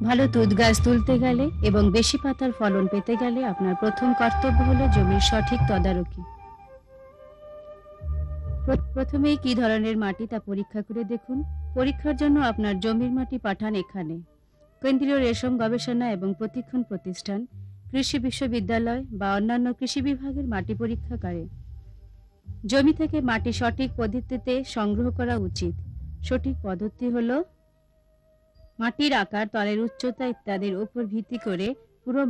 ভালো তুঁত গাছ তুলতে গেলে এবং বেশি পাতার ফলন পেতে গেলে আপনার প্রথম কর্তব্য হলো জমির সঠিক তদারকি। প্রথমেই কি ধরনের মাটি তা পরীক্ষা করে দেখুন। পরীক্ষার জন্য আপনার জমির মাটি পাঠান এখানে। কেন্দ্রীয় রেশম গবেষণা এবং প্রশিক্ষণ প্রতিষ্ঠান, কৃষি বিশ্ববিদ্যালয় বা অন্যান্য কৃষি বিভাগের মাটি পরীক্ষাগারে। জমি থেকে মাটি সঠিক পদ্ধতিতে সংগ্রহ করা উচিত। সঠিক পদ্ধতি হলো মাটির আকার, তলের উচ্চতা ইত্যাদির উপর ভিত্তি করে পুরো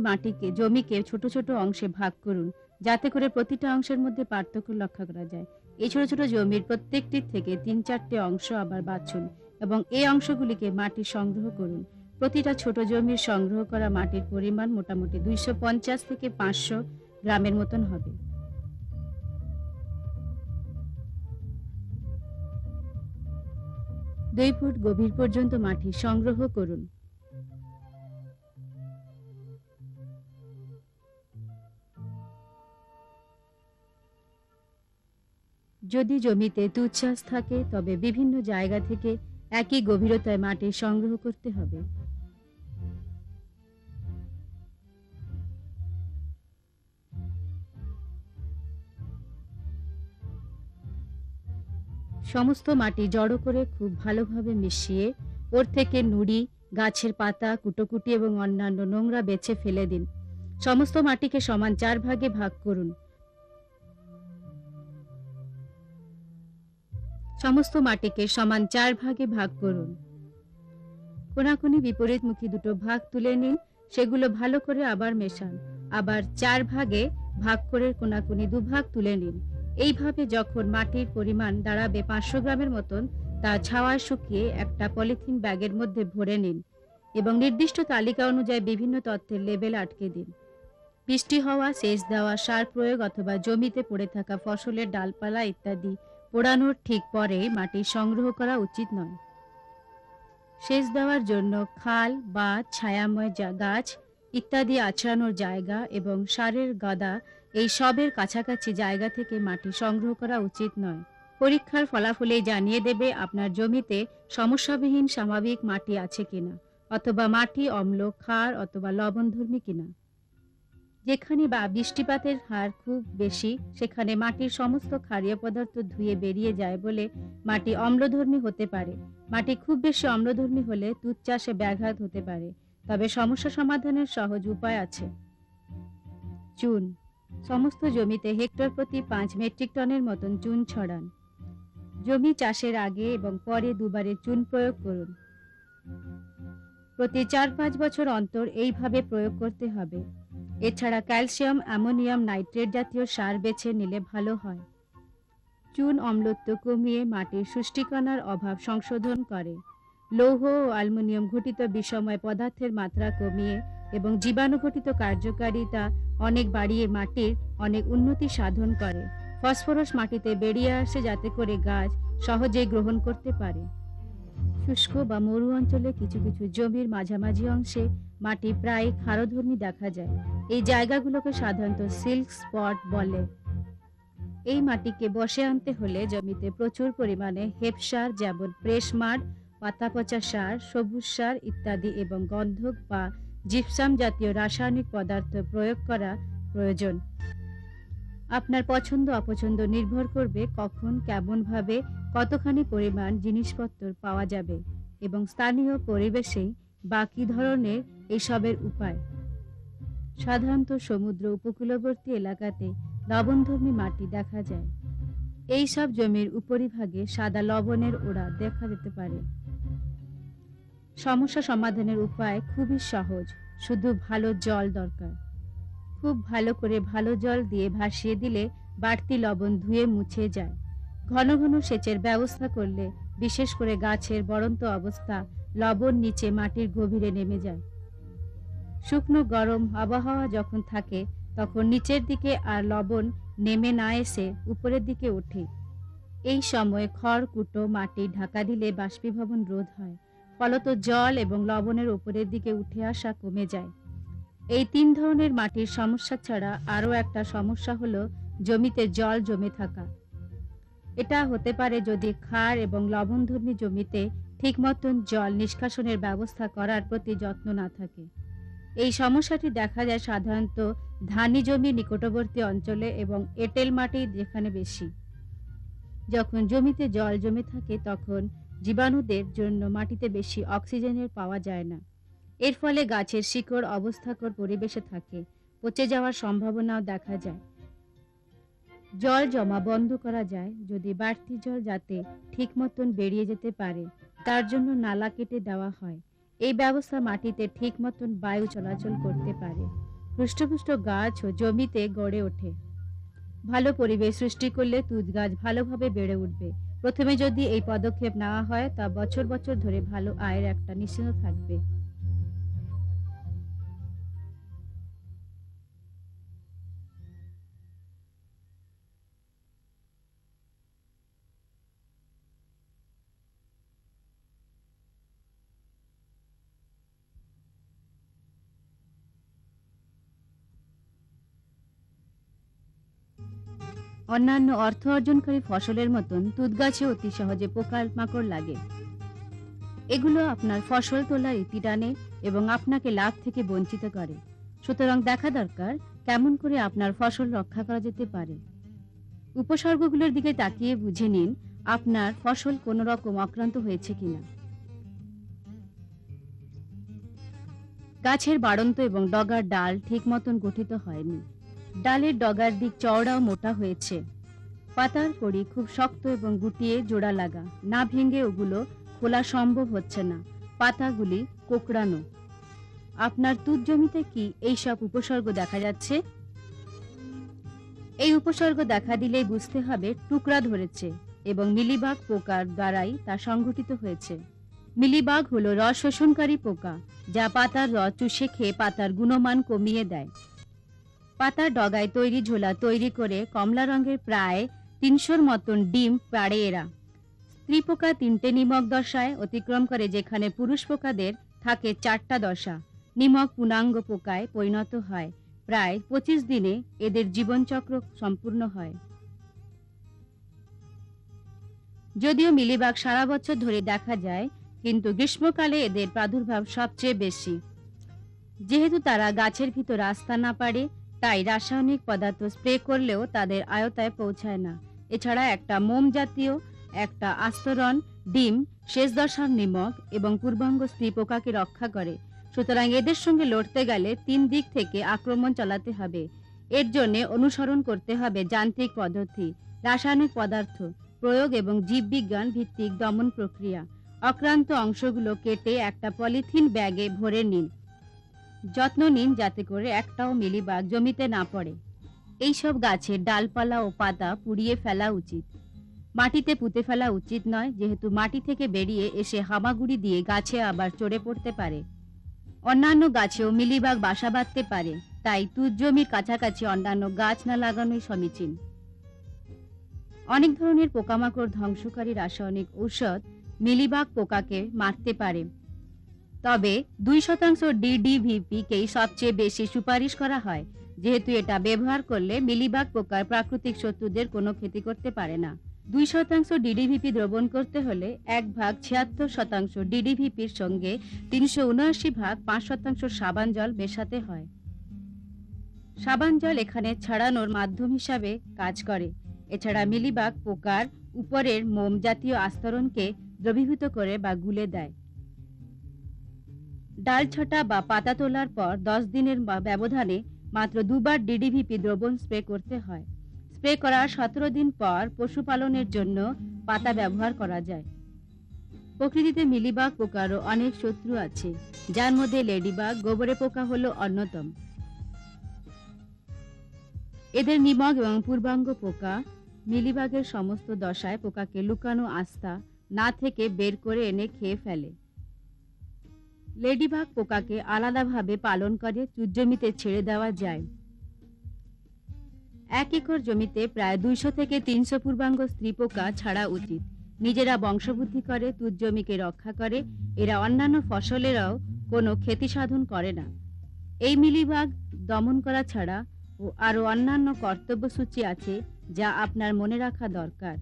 জমিকে ছোট ছোট অংশে ভাগ করুন, যাতে করে প্রতিটা অংশের মধ্যে পার্থক্য লক্ষ্য করা যায়। এই ছোট ছোট জমির প্রত্যেকটির থেকে 3-4টে অংশ আবার বাছুন এবং এই অংশগুলিকে মাটি সংগ্রহ করুন। প্রতিটা ছোট জমির সংগ্রহ করা মাটির পরিমাণ মোটামুটি 250 থেকে 500 গ্রামের মতন হবে। 2 ফুট গভীর পর্যন্ত মাটি সংগ্রহ করুন। যদি জমিতে তুঁত চাষ থাকে তবে বিভিন্ন জায়গা থেকে একই গভীরতায় মাটি সংগ্রহ করতে হবে। সমস্ত মাটি জড়ো করে খুব ভালোভাবে মিশিয়ে ওর থেকে নুড়ি, গাছের পাতা, কুটোকুটি এবং অন্যান্য নোংরা বেছে ফেলে দিন। সমস্ত মাটিকে সমান 4 ভাগে ভাগ করুন। সমস্ত মাটিকে সমান 4 ভাগে ভাগ করুন। কোনাকুনি বিপরীতমুখী দুটো ভাগ তুলে নিন, সেগুলো ভালো করে আবার মেশান। আবার 4 ভাগে ভাগ করে কোনাকুনি 2 ভাগ তুলে নিন। এইভাবে যখন মাটির পরিমাণ দাঁড়াবে 500 গ্রামের মতন, তা ছাওয়ায় শুকিয়ে একটা পলিথিন ব্যাগের মধ্যে ভরে নিন এবং নির্দিষ্ট তালিকা অনুযায়ী বিভিন্ন তথ্যের লেবেল আটকে দিন। বৃষ্টি হওয়া, সেচ দেওয়া, সার প্রয়োগ অথবা জমিতে পড়ে থাকা ফসলের ডালপালা ইত্যাদি পোড়ানোর ঠিক পরে মাটি সংগ্রহ করা উচিত নয়। সেচ দেওয়ার জন্য খাল বা ছায়াময় গাছ ইত্যাদি আছড়ানোর জায়গা এবং সারের গাদা এই সবের কাছাকাছি জায়গা থেকে মাটি সংগ্রহ করা উচিত নয়। পরীক্ষার ফলাফলেই জানিয়ে দেবে আপনার জমিতে সমস্যাবিহীন স্বাভাবিক মাটি আছে কিনা, অথবা মাটি অম্ল, ক্ষার অথবা লবণধর্মী কিনা। যেখানে বা বৃষ্টিপাতের হার খুব বেশি, সেখানে মাটির সমস্ত ক্ষারীয় পদার্থ ধুয়ে বেরিয়ে যায় বলে মাটি অম্লধর্মী হতে পারে। মাটি খুব বেশি অম্লধর্মী হলে তুঁত চাষে ব্যাঘাত হতে পারে। তবে সমস্যা সমাধানের সহজ উপায় আছে। চুন। সমস্ত জমিতে হেক্টর প্রতি 5 মেট্রিক টনের মতন চুন ছড়ান। জমি চাষের আগে এবং পরে দুবারে চুন প্রয়োগ করুন। প্রতি 4-5 বছর অন্তর এইভাবে প্রয়োগ করতে হবে। এছাড়া ক্যালসিয়াম, অ্যামোনিয়াম নাইট্রেট জাতীয় সার বেছে নিলে ভালো হয়। চুন অম্লত্ব কমিয়ে মাটির শুষ্টিকণার অভাব সংশোধন করে। লৌহ ও অ্যালুমিনিয়াম ঘটিত বিষময় পদার্থের মাত্রা কমিয়ে এবং জীবাণু ঘটিত কার্যকারিতা অনেক বাড়িয়ে মাটির অনেক উন্নতি সাধন করে। ফসফরাস মাটিতে বেরিয়ে আসে যাতে করে গাছ সহজে গ্রহণ করতে পারে। শুষ্ক বা মরু অঞ্চলে কিছু কিছু জমির মাঝামাঝি অংশে মাটি প্রায় ক্ষারধর্মী দেখা যায়। এই জায়গাগুলোকে সাধারণত সিল্ক স্পট বলে। এই মাটিকে বশে আনতে হলে জমিতে প্রচুর পরিমাণে হেপ সার, যেমন প্রেস মাড, পাতা পচা সার, সবুজ সার ইত্যাদি এবং গন্ধক বা জিপসাম জাতীয় রাসায়নিক পদার্থ প্রয়োগ করা প্রয়োজন। আপনার পছন্দ অপছন্দ নির্ভর করবে কখন, কেমন ভাবে, কতখানি পরিমাণ জিনিসপত্র পাওয়া যাবে এবং স্থানীয় পরিবেশেই বা কি ধরনের এসবের উপায়। সাধারণত সমুদ্র উপকূলবর্তী এলাকাতে লবণধর্মী মাটি দেখা যায়। এই সব জমির উপরিভাগে সাদা লবণের ওড়া দেখা যেতে পারে। সমস্যা সমাধানের উপায় খুবই সহজ, শুধু ভালো জল দরকার। খুব ভালো করে ভালো জল দিয়ে ভাসিয়ে দিলে বাড়তি লবণ ধুয়ে মুছে যায়। ঘন ঘন সেচের ব্যবস্থা করলে, বিশেষ করে গাছের বড়ন্ত অবস্থা, লবণ নিচে মাটির গভীরে নেমে যায়। শুকনো গরম আবহাওয়া যখন থাকে তখন নিচের দিকে আর লবণ নেমে না এসে উপরের দিকে ওঠে। এই সময় খড়কুটো মাটি ঢাকা দিলে বাষ্পীভবন রোধ হয়, ফলত জল এবং লবণের উপরের দিকে উঠে আসা কমে যায়। এই 3 ধরনের মাটির সমস্যা ছাড়া আরও একটা সমস্যা হলো জমিতে জল জমে থাকা। এটা হতে পারে যদি ক্ষার এবং লবণধর্মী জমিতে ঠিক মতন জল নিষ্কাশনের ব্যবস্থা করার প্রতি যত্ন না থাকে। এই সমস্যাটি দেখা যায় সাধারণত ধানি জমির নিকটবর্তী অঞ্চলে এবং এঁটেল মাটি যেখানে বেশি। যখন জমিতে জল জমে থাকে তখন জীবাণুদের জন্য মাটিতে বেশি অক্সিজেনের পাওয়া যায় না। এর ফলে গাছের শিকড় অবস্থাকর পরিবেশে থাকে, পচে যাওয়ার সম্ভাবনাও দেখা যায়। জল জমা বন্ধ করা যায় যদি বাড়তি জল যাতে ঠিক মতন বেরিয়ে যেতে পারে তার জন্য নালা কেটে দেওয়া হয়। এই ব্যবস্থা মাটিতে ঠিক মতন বায়ু চলাচল করতে পারে। হৃষ্টপুষ্ট গাছ ও জমিতে গড়ে ওঠে। ভালো পরিবেশ সৃষ্টি করলে তুঁত গাছ ভালোভাবে বেড়ে উঠবে। প্রথমে যদি এই পদক্ষেপ নেওয়া হয় তা বছর বছর ধরে ভালো আয়ের একটা নিশ্চিন্ত থাকবে। অন্যান্য অর্থ অর্জনকারী ফসলের মতন তুঁত গাছে অতি সহজে পোকামাকড় লাগে। এগুলো আপনার ফসল তোলার ইতি টানে এবং আপনাকে লাভ থেকে বঞ্চিত করে। সুতরাং দেখা দরকার কেমন করে আপনার ফসল রক্ষা করা যেতে পারে। উপসর্গগুলোর দিকে তাকিয়ে বুঝে নিন আপনার ফসল কোনো রকম আক্রান্ত হয়েছে কিনা। গাছের বাড়ন্ত এবং ডগার ডাল ঠিক মতন গঠিত হয়নি। ডালের ডগার দিক চওড়া ও মোটা হয়েছে। পাতার কড়ি খুব শক্ত এবং গুটিয়ে জোড়া লাগা, না ভেঙে ওগুলো খোলা সম্ভব হচ্ছে না। পাতাগুলি কোঁকড়ানো। আপনার তুঁত জমিতে কি এইসব উপসর্গ দেখা যাচ্ছে? এই উপসর্গ দেখা দিলেই বুঝতে হবে টুকরা ধরেছে এবং মিলিবাগ পোকার দ্বারাই তা সংঘটিত হয়েছে। মিলিবাগ হলো রস শোষণকারী পোকা, যা পাতার রস চুষে খেয়ে পাতার গুণমান কমিয়ে দেয়। পাতার ডগায় তৈরি ঝোলা তৈরি করে কমলা রঙের প্রায় ৩০০-র মতন ডিম পাড়ে এরা। স্ত্রী পোকা ৩টে নিমক দশায় অতিক্রম করে, যেখানে পুরুষ পোকাদের থাকে ৪টা দশা। নিমক পূর্ণাঙ্গ পোকায় পরিণত হয় প্রায় ২৫ দিনে। এদের জীবনচক্র সম্পূর্ণ হয়। যদিও মিলিবাগ সারা বছর ধরে দেখা যায়, কিন্তু গ্রীষ্মকালে এদের প্রাদুর্ভাব সবচেয়ে বেশি। যেহেতু তারা গাছের ভিতর আসতে না পারে, তাই রাসায়নিক পদার্থ স্প্রে করলেও তাদের আয়ত্তায় পৌঁছায় না। এছাড়া একটা মোম জাতীয় একটা আস্তরণ ডিম শেষ দশার নিমক এবং পূর্বাঙ্গ স্ত্রী পোকাকে রক্ষা করে। সুতরাং এদের সঙ্গে লড়তে গেলে ৩ দিক থেকে আক্রমণ চালাতে হবে। এর জন্য অনুসরণ করতে হবে যান্ত্রিক পদ্ধতি, রাসায়নিক পদার্থ প্রয়োগ এবং জীববিজ্ঞান ভিত্তিক দমন প্রক্রিয়া। আক্রান্ত অংশগুলো কেটে একটা পলিথিন ব্যাগে ভরে নিন। যত্ন নিন যাতে করে একটাও মিলিবাগ জমিতে না পড়ে। এইসব গাছের ডালপালা ও পাতা পুড়িয়ে ফেলা উচিত। মাটিতে পুঁতে ফেলা উচিত নয়, যেহেতু মাটি থেকে বেরিয়ে এসে হামাগুড়ি দিয়ে গাছে আবার চড়ে পড়তে পারে। অন্যান্য গাছেও মিলিবাগ বাসা বাঁধতে পারে, তাই তুঁত জমির কাছাকাছি অন্যান্য গাছ না লাগানোই সমীচীন। অনেক ধরনের পোকামাকড় ধ্বংসকারী রাসায়নিক ঔষধ মিলিবাগ পোকাকে মারতে পারে, তবে 2% DDVP কেই সবচেয়ে বেশি সুপারিশ করা হয়, যেহেতু এটা ব্যবহার করলে মিলিবাগ পোকার প্রাকৃতিক শত্রুদের কোনো ক্ষতি করতে পারে না। 2% DDVP দ্রবণ করতে হলে 1/76% DDVPর সঙ্গে 379/5% সাবান জল মেশাতে হয়। সাবান জল এখানে ছড়ানোর মাধ্যম হিসাবে কাজ করে। এছাড়া মিলিবাগ পোকার উপরের মোম জাতীয় আস্তরণকে দ্রবীভূত করে বা গুলে দেয়। ডাল ছটা বা পাতা তোলার পর 10 দিনের ব্যবধানে মাত্র 2বার DDVP দ্রবণ স্প্রে করতে হয়। স্প্রে করার 17 দিন পর পশুপালনের জন্য পাতা ব্যবহার করা যায়। প্রকৃতিতে মিলিবাগ পোকারও অনেক শত্রু আছে, যার মধ্যে লেডিবাগ, গোবরে পোকা হলো অন্যতম। এদের নিমক এবং পূর্বাঙ্গ পোকা মিলিবাগের সমস্ত দশায় পোকাকে লুকানো আস্থা না থেকে বের করে এনে খেয়ে ফেলে। লেডিবাগ পোকাকে আলাদাভাবে পালন করে তুঁত জমিতে ছেড়ে দেওয়া যায়। 1 একর জমিতে প্রায় 200 থেকে 300 পূর্বাঙ্গ স্ত্রী পোকা ছাড়া উচিত। নিজেরা বংশবৃদ্ধি করে তুঁত জমিকে রক্ষা করে। এরা অন্যান্য ফসলেরও কোনো ক্ষতি সাধন করে না। এই মিলিবাগ দমন করা ছাড়া ও আরো অন্যান্য কর্তব্যসূচি আছে, যা আপনার মনে রাখা দরকার।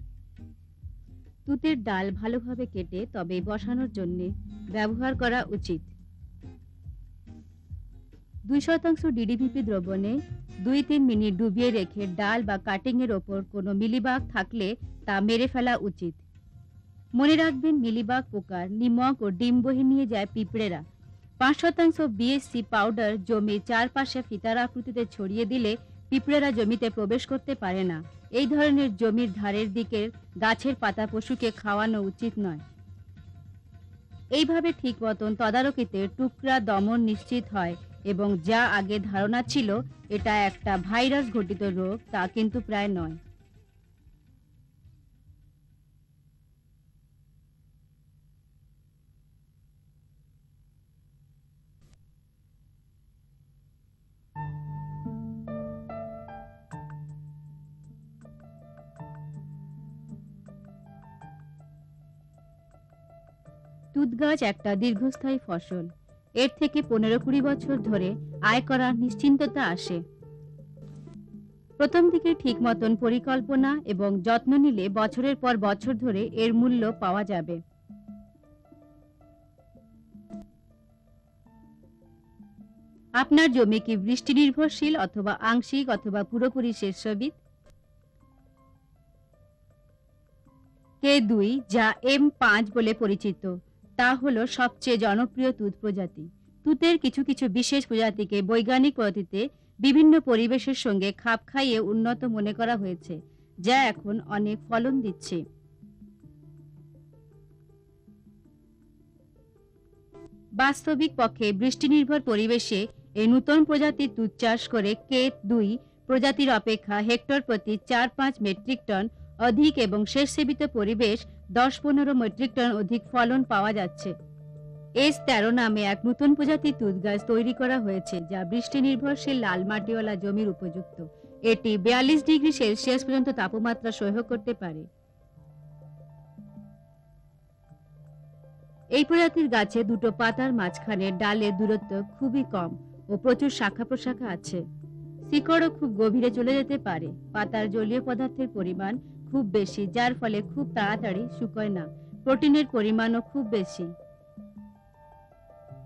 তুতের ডাল ভালোভাবে কেটে তবে বসানোর জন্য ব্যবহার করা উচিত। 2% DDPP দ্রবণে 2-3 মিনিট ডুবিয়ে রেখে ডাল বা কাটিং এর ওপর কোনো মিলিবাগ থাকলে তা মেরে ফেলা উচিত। মনে রাখবেন, মিলিবাগ পোকার নিমক ও ডিম বহে নিয়ে যায় পিঁপড়েরা। 5% BSC পাউডার জমির চারপাশে ফিতার আকৃতিতে ছড়িয়ে দিলে পিঁপড়েরা জমিতে প্রবেশ করতে পারে না। এই ধরনের জমির ধারের দিকের গাছের পাতা পশুকে খাওয়ানো উচিত নয়। এইভাবে ঠিক মতন তদারকিতে টুকরা দমন নিশ্চিত হয় এবং যা আগে ধারণা ছিল এটা একটা ভাইরাস ঘটিত রোগ, তা কিন্তু প্রায় নয়। তুঁত গাছ একটা দীর্ঘস্থায়ী ফসল। এর থেকে 15-20 বছর ধরে আয় করার নিশ্চিন্ততা আসে। প্রথম দিকে ঠিক মতন পরিকল্পনা এবং যত্ন নিলে বছরের পর বছর ধরে এর মূল্য পাওয়া যাবে। আপনার জমি কি বৃষ্টি নির্ভরশীল অথবা আংশিক অথবা পুরোপুরি শস্যবিদ? K2 যা M5 বলে পরিচিত তা হলো সবচেয়ে জনপ্রিয় তুঁত প্রজাতি। তুঁতের কিছু কিছু বিশেষ প্রজাতিকে বৈজ্ঞানিক পদ্ধতিতে বিভিন্ন পরিবেশের সঙ্গে খাপ খাইয়ে উন্নত মনে করা হয়েছে, যা এখন অনেক ফলন দিচ্ছে। বাস্তবিক পক্ষে বৃষ্টি নির্ভর পরিবেশে এই নূতন প্রজাতির তুঁত চাষ করে K2 প্রজাতির অপেক্ষা হেক্টর প্রতি 4-5 মেট্রিক টন অধিক এবং শেষ সেবিত পরিবেশ 10-15 মেট্রিক টন অধিক ফলন পাওয়া যাচ্ছে। S13 নামে এক নতুন প্রজাতির তুঁত গাছ তৈরি করা হয়েছে যা বৃষ্টি নির্ভরশীল লাল মাটিওয়ালা জমির উপযুক্ত। এটি 42 ডিগ্রি সেলসিয়াস পর্যন্ত তাপমাত্রা সহ্য করতে পারে। এই প্রজাতির গাছে দুটো পাতার মাঝখানে ডালের দূরত্ব খুবই কম ও প্রচুর শাখা প্রশাখা আছে। শিকড়ও খুব গভীরে চলে যেতে পারে। পাতার জলীয় পদার্থের পরিমাণ খুব বেশি, যার ফলে খুব তাড়াতাড়ি শুকোয় না। প্রোটিনের পরিমাণও খুব বেশি।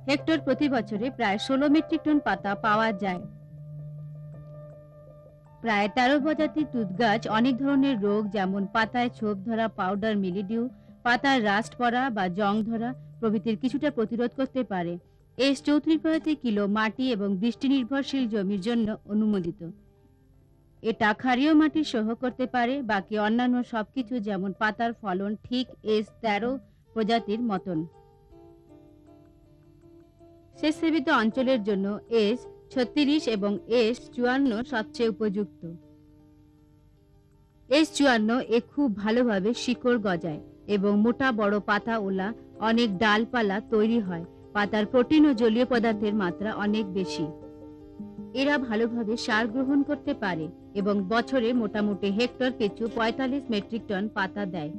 হেক্টর প্রতি বছরে প্রায় 16 মেট্রিক টন পাতা পাওয়া যায়। প্রায় 13 প্রজাতির তুঁত গাছ অনেক ধরনের রোগ যেমন পাতায় ছোপ ধরা, পাউডার মিলিডিউ, পাতার রাস্ট পড়া বা জং ধরা প্রভৃতির কিছুটা প্রতিরোধ করতে পারে। S34 প্রজাতির কিলো মাটি এবং বৃষ্টি নির্ভরশীল জমির জন্য অনুমোদিত। এটা ক্ষারীয় মাটি সহ্য করতে পারে। বাকি অন্যান্য সবকিছু যেমন পাতার ফলন ঠিক S13 প্রজাতির মতন। শেষ সেবিত অঞ্চলের জন্য S36 এবং S54 সবচেয়ে উপযুক্ত। S54 এ খুব ভালোভাবে শিকড় গজায় এবং মোটা বড় পাতা ওলা অনেক ডালপালা তৈরি হয়। পাতার প্রোটিন ও জলীয় পদার্থের মাত্রা অনেক বেশি। এরা ভালোভাবে সার গ্রহণ করতে পারে এবং বছরে মোটামুটি হেক্টর পিছু 45 মেট্রিক টন পাতা দেয়।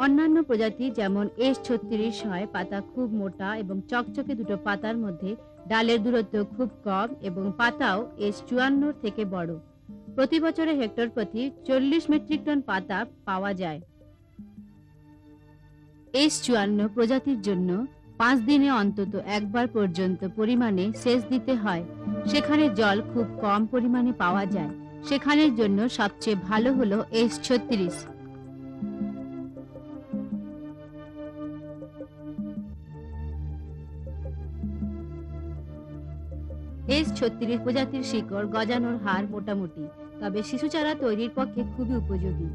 অন্যান্য প্রজাতি যেমন S36 হয় পাতা খুব মোটা এবং চকচকে দুটো পাতার মধ্যে ডালের দূরত্ব খুব কম এবং পাতাও S54 থেকে বড়। প্রতি বছরে হেক্টর প্রতি 40 মেট্রিক টন পাতা পাওয়া যায়। S54 প্রজাতির জন্য 5 দিনে অন্তত একবার পর্যন্ত পরিমাণে সেচ দিতে হয়। সেখানে জল খুব কম পরিমাণে পাওয়া যায়। সেখানের জন্য সবচেয়ে ভালো হলো S36। S36 প্রজাতির শিকড় গজানোর হার মোটামুটি, তবে শিশু চারা তৈরির পক্ষে খুবই উপযোগী।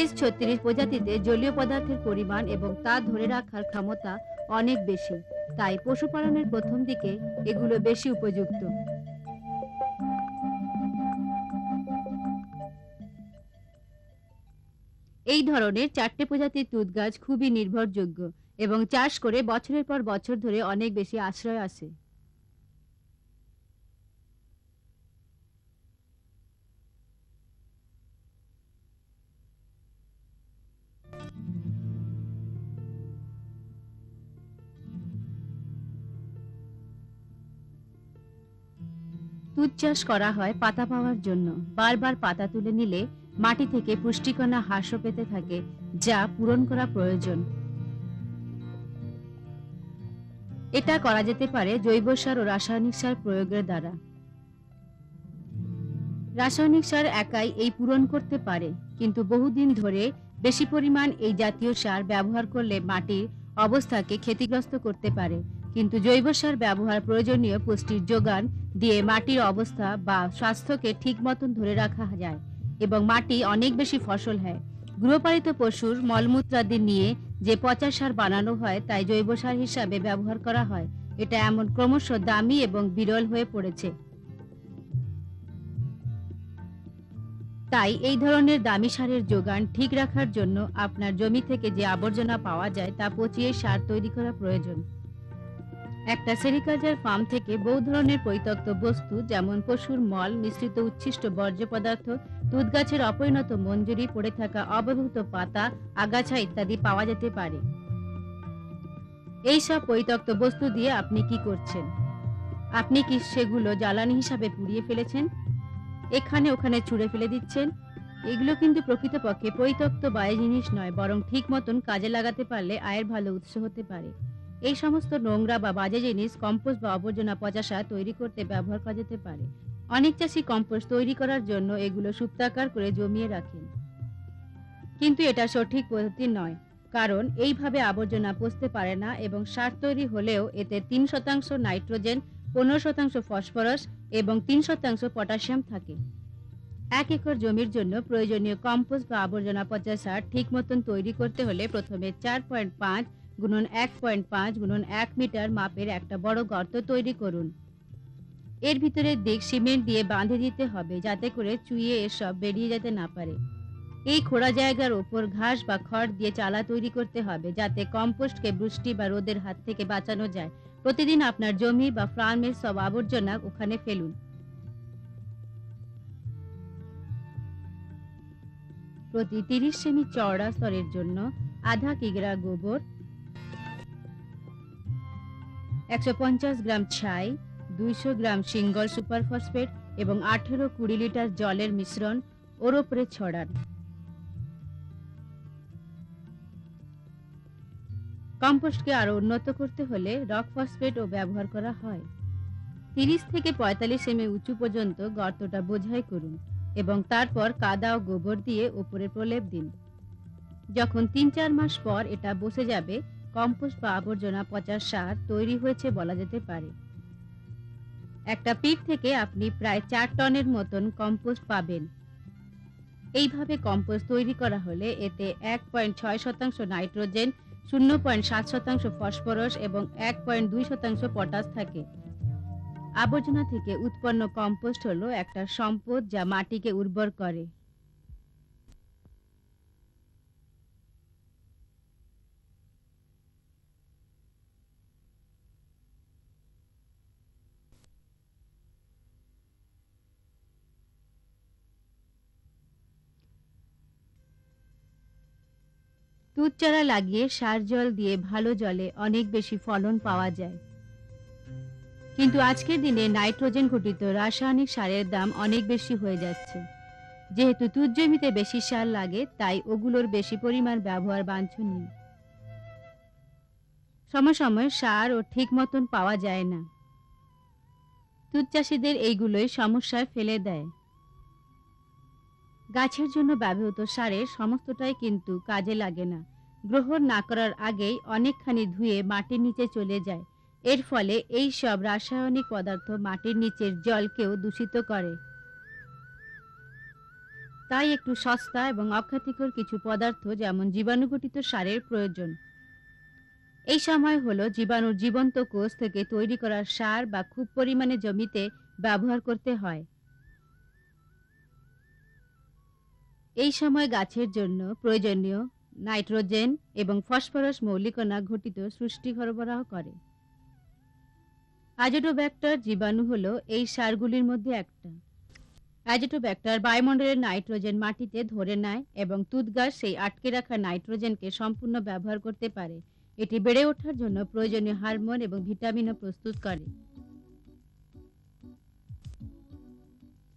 S36 প্রজাতিতে জলীয় পদার্থের পরিমাণ এবং তা ধরে রাখার ক্ষমতা অনেক বেশি, তাই পশুপালনের প্রথম দিকে এগুলো বেশি উপযুক্ত। এই ধরনের 4টে প্রজাতির তুঁত গাছ খুবই নির্ভরযোগ্য এবং চাষ করে বছরের পর বছর ধরে অনেক বেশি আশ্রয় আসে। তুঁত চাষ করা হয় পাতা পাওয়ার জন্য। বারবার পাতা তুলে নিলে মাটি থেকে পুষ্টিকণা হ্রাস পেতে থাকে, যা পূরণ করা প্রয়োজন। এটা করা যেতে পারে জৈব সার ও রাসায়নিক সার প্রয়োগের দ্বারা। রাসায়নিক সার একাই এই পূরণ করতে পারে, কিন্তু বহুদিন ধরে বেশি পরিমাণ এই জাতীয় সার ব্যবহার করলে মাটির অবস্থাকে ক্ষতিগ্রস্ত করতে পারে। কিন্তু জৈব সার ব্যবহার প্রয়োজনীয় পুষ্টির যোগান দিয়ে মাটির অবস্থা বা স্বাস্থ্যকে ঠিক মতন ধরে রাখা যায় এবং মাটি অনেক বেশি ফসল হয়। গৃহপালিত পশুর মলমূত্রাদি নিয়ে যে পচা সার বানানো হয় তাই জৈব সার হিসাবে ব্যবহার করা হয়। এটা এমন ক্রমশ দামি এবং বিরল হয়ে পড়েছে। তাই এই ধরনের দামি সারের যোগান ঠিক রাখার জন্য আপনার জমি থেকে যে আবর্জনা পাওয়া যায় তা পচিয়ে সার তৈরি করা প্রয়োজন। একটা সেরিকালচার ফার্ম থেকে বহু ধরনের পরিত্যক্ত বস্তু যেমন পশুর মল, মিশ্রিত উচ্ছিষ্ট বর্জ্য পদার্থ, তুঁত গাছের অপরিণত মঞ্জুরি, পড়ে থাকা অব্যবহৃত পাতা, আগাছা ইত্যাদি পাওয়া যেতে পারে। এই সব পরিত্যক্ত বস্তু দিয়ে আপনি কি করছেন? আপনি কি সেগুলো জ্বালানি হিসাবে পুড়িয়ে ফেলেছেন? এখানে ওখানে ছুঁড়ে ফেলে দিচ্ছেন? এগুলো কিন্তু প্রকৃতপক্ষে পরিত্যক্ত বাজে জিনিস নয়, বরং ঠিক মতন কাজে লাগাতে পারলে আয়ের ভালো উৎস হতে পারে। এই সমস্ত নোংরা বা বাজে জিনিস কম্পোস্ট বা আবর্জনা পচা সার তৈরি করতে ব্যবহার করা যেতে পারে। অনেক চাষি কম্পোস্ট তৈরি করার জন্য এগুলো সুপ্তাকার করে জমিয়ে রাখেন, কিন্তু এটা সঠিক পদ্ধতি নয়, কারণ এইভাবে আবর্জনা পচতে পারে না এবং সার তৈরি হলেও এতে 3% নাইট্রোজেন, 15% ফসফরাস এবং 3% পটাশিয়াম থাকে। 1 একর জমির জন্য প্রয়োজনীয় কম্পোস্ট বা আবর্জনা পচা সার ঠিক মতন তৈরি করতে হলে প্রথমে 4.5 গুণন 1.5 গুণন 1 মিটার মাপের একটা বড় গর্ত তৈরি করুন। এর ভিতরের দিক সিমেন্ট দিয়ে বাঁধে দিতে হবে, যাতে করে চুইয়ে এসব বেরিয়ে যেতে না পারে। এই খোঁড়া জায়গার ওপর ঘাস বা খড় দিয়ে চালা তৈরি করতে হবে, যাতে কম্পোস্টকে বৃষ্টি বা রোদের হাত থেকে বাঁচানো যায়। প্রতিদিন আপনার জমি বা ফার্মের সব আবর্জনা ওখানে ফেলুন। প্রতি 30 সেমি চওড়া স্তরের জন্য আধা কিগ্রা গোবর, 150 গ্রাম ছাই, 200 গ্রাম সিঙ্গল সুপার ফসফেট এবং 18-20 লিটার জলের মিশ্রণ ওর উপরে ছড়ান। কম্পোস্টকে আরো উন্নত করতে হলে রক ফসফেটও ব্যবহার করা হয়। 30 থেকে 45 সেমি উঁচু পর্যন্ত গর্তটা বোঝাই করুন এবং তারপর কাদা ও গোবর দিয়ে উপরে প্রলেপ দিন। যখন 3-4 মাস পর এটা বসে যাবে, কম্পোস্ট বা আবর্জনা পচা সার তৈরি হয়েছে বলা যেতে পারে। একটা পিট থেকে আপনি প্রায় 4 টনের মতন কম্পোস্ট পাবেন। এইভাবে কম্পোস্ট তৈরি করা হলে এতে 1.6% নাইট্রোজেন, 0.7% ফসফরাস এবং 1.2% পটাশ থাকে। আবর্জনা থেকে উৎপন্ন কম্পোস্ট হলো একটা সম্পদ যা মাটিকে উর্বর করে। তুঁত চারা লাগিয়ে সার জল দিয়ে ভালো জলে অনেক বেশি ফলন পাওয়া যায়। কিন্তু আজকের দিনে নাইট্রোজেন ঘটিত রাসায়নিক সারের দাম অনেক বেশি হয়ে যাচ্ছে। যেহেতু তুঁত জমিতে বেশি সার লাগে, তাই ওগুলোর বেশি পরিমাণ ব্যবহার বাঞ্ছনীয়। সময় সময় সার ও ঠিক মতন পাওয়া যায় না। তুঁত চাষীদের এইগুলোই সমস্যায় ফেলে দেয়। গাছের জন্য ব্যবহৃত সারের সমস্তটাই কিন্তু কাজে লাগে না। গ্রহণ না করার আগেই অনেকখানি ধুয়ে মাটির নিচে চলে যায়। এর ফলে এই সব রাসায়নিক পদার্থ মাটির নিচের জলকেও দূষিত করে। তাই একটু সস্তা এবং অখ্যাতিকর কিছু পদার্থ যেমন জীবাণুঘটিত সারের প্রয়োজন। এই সময় হলো জীবাণুর জীবন্ত কোষ থেকে তৈরি করা সার বা খুব পরিমাণে জমিতে ব্যবহার করতে হয়। এই সময় গাছের জন্য প্রয়োজনীয় নাইট্রোজেন এবং ফসফরাস মৌলিকণা ঘটিত সৃষ্টি সরবরাহ করে। অ্যাজোটোব্যাক্টর জীবাণু হলো এই সারগুলির মধ্যে একটা। অ্যাজোটোব্যাক্টর বায়ুমণ্ডলের নাইট্রোজেন মাটিতে ধরে নেয় এবং তুঁত গাছ সেই আটকে রাখা নাইট্রোজেনকে সম্পূর্ণ ব্যবহার করতে পারে। এটি বেড়ে ওঠার জন্য প্রয়োজনীয় হরমোন এবং ভিটামিনও প্রস্তুত করে।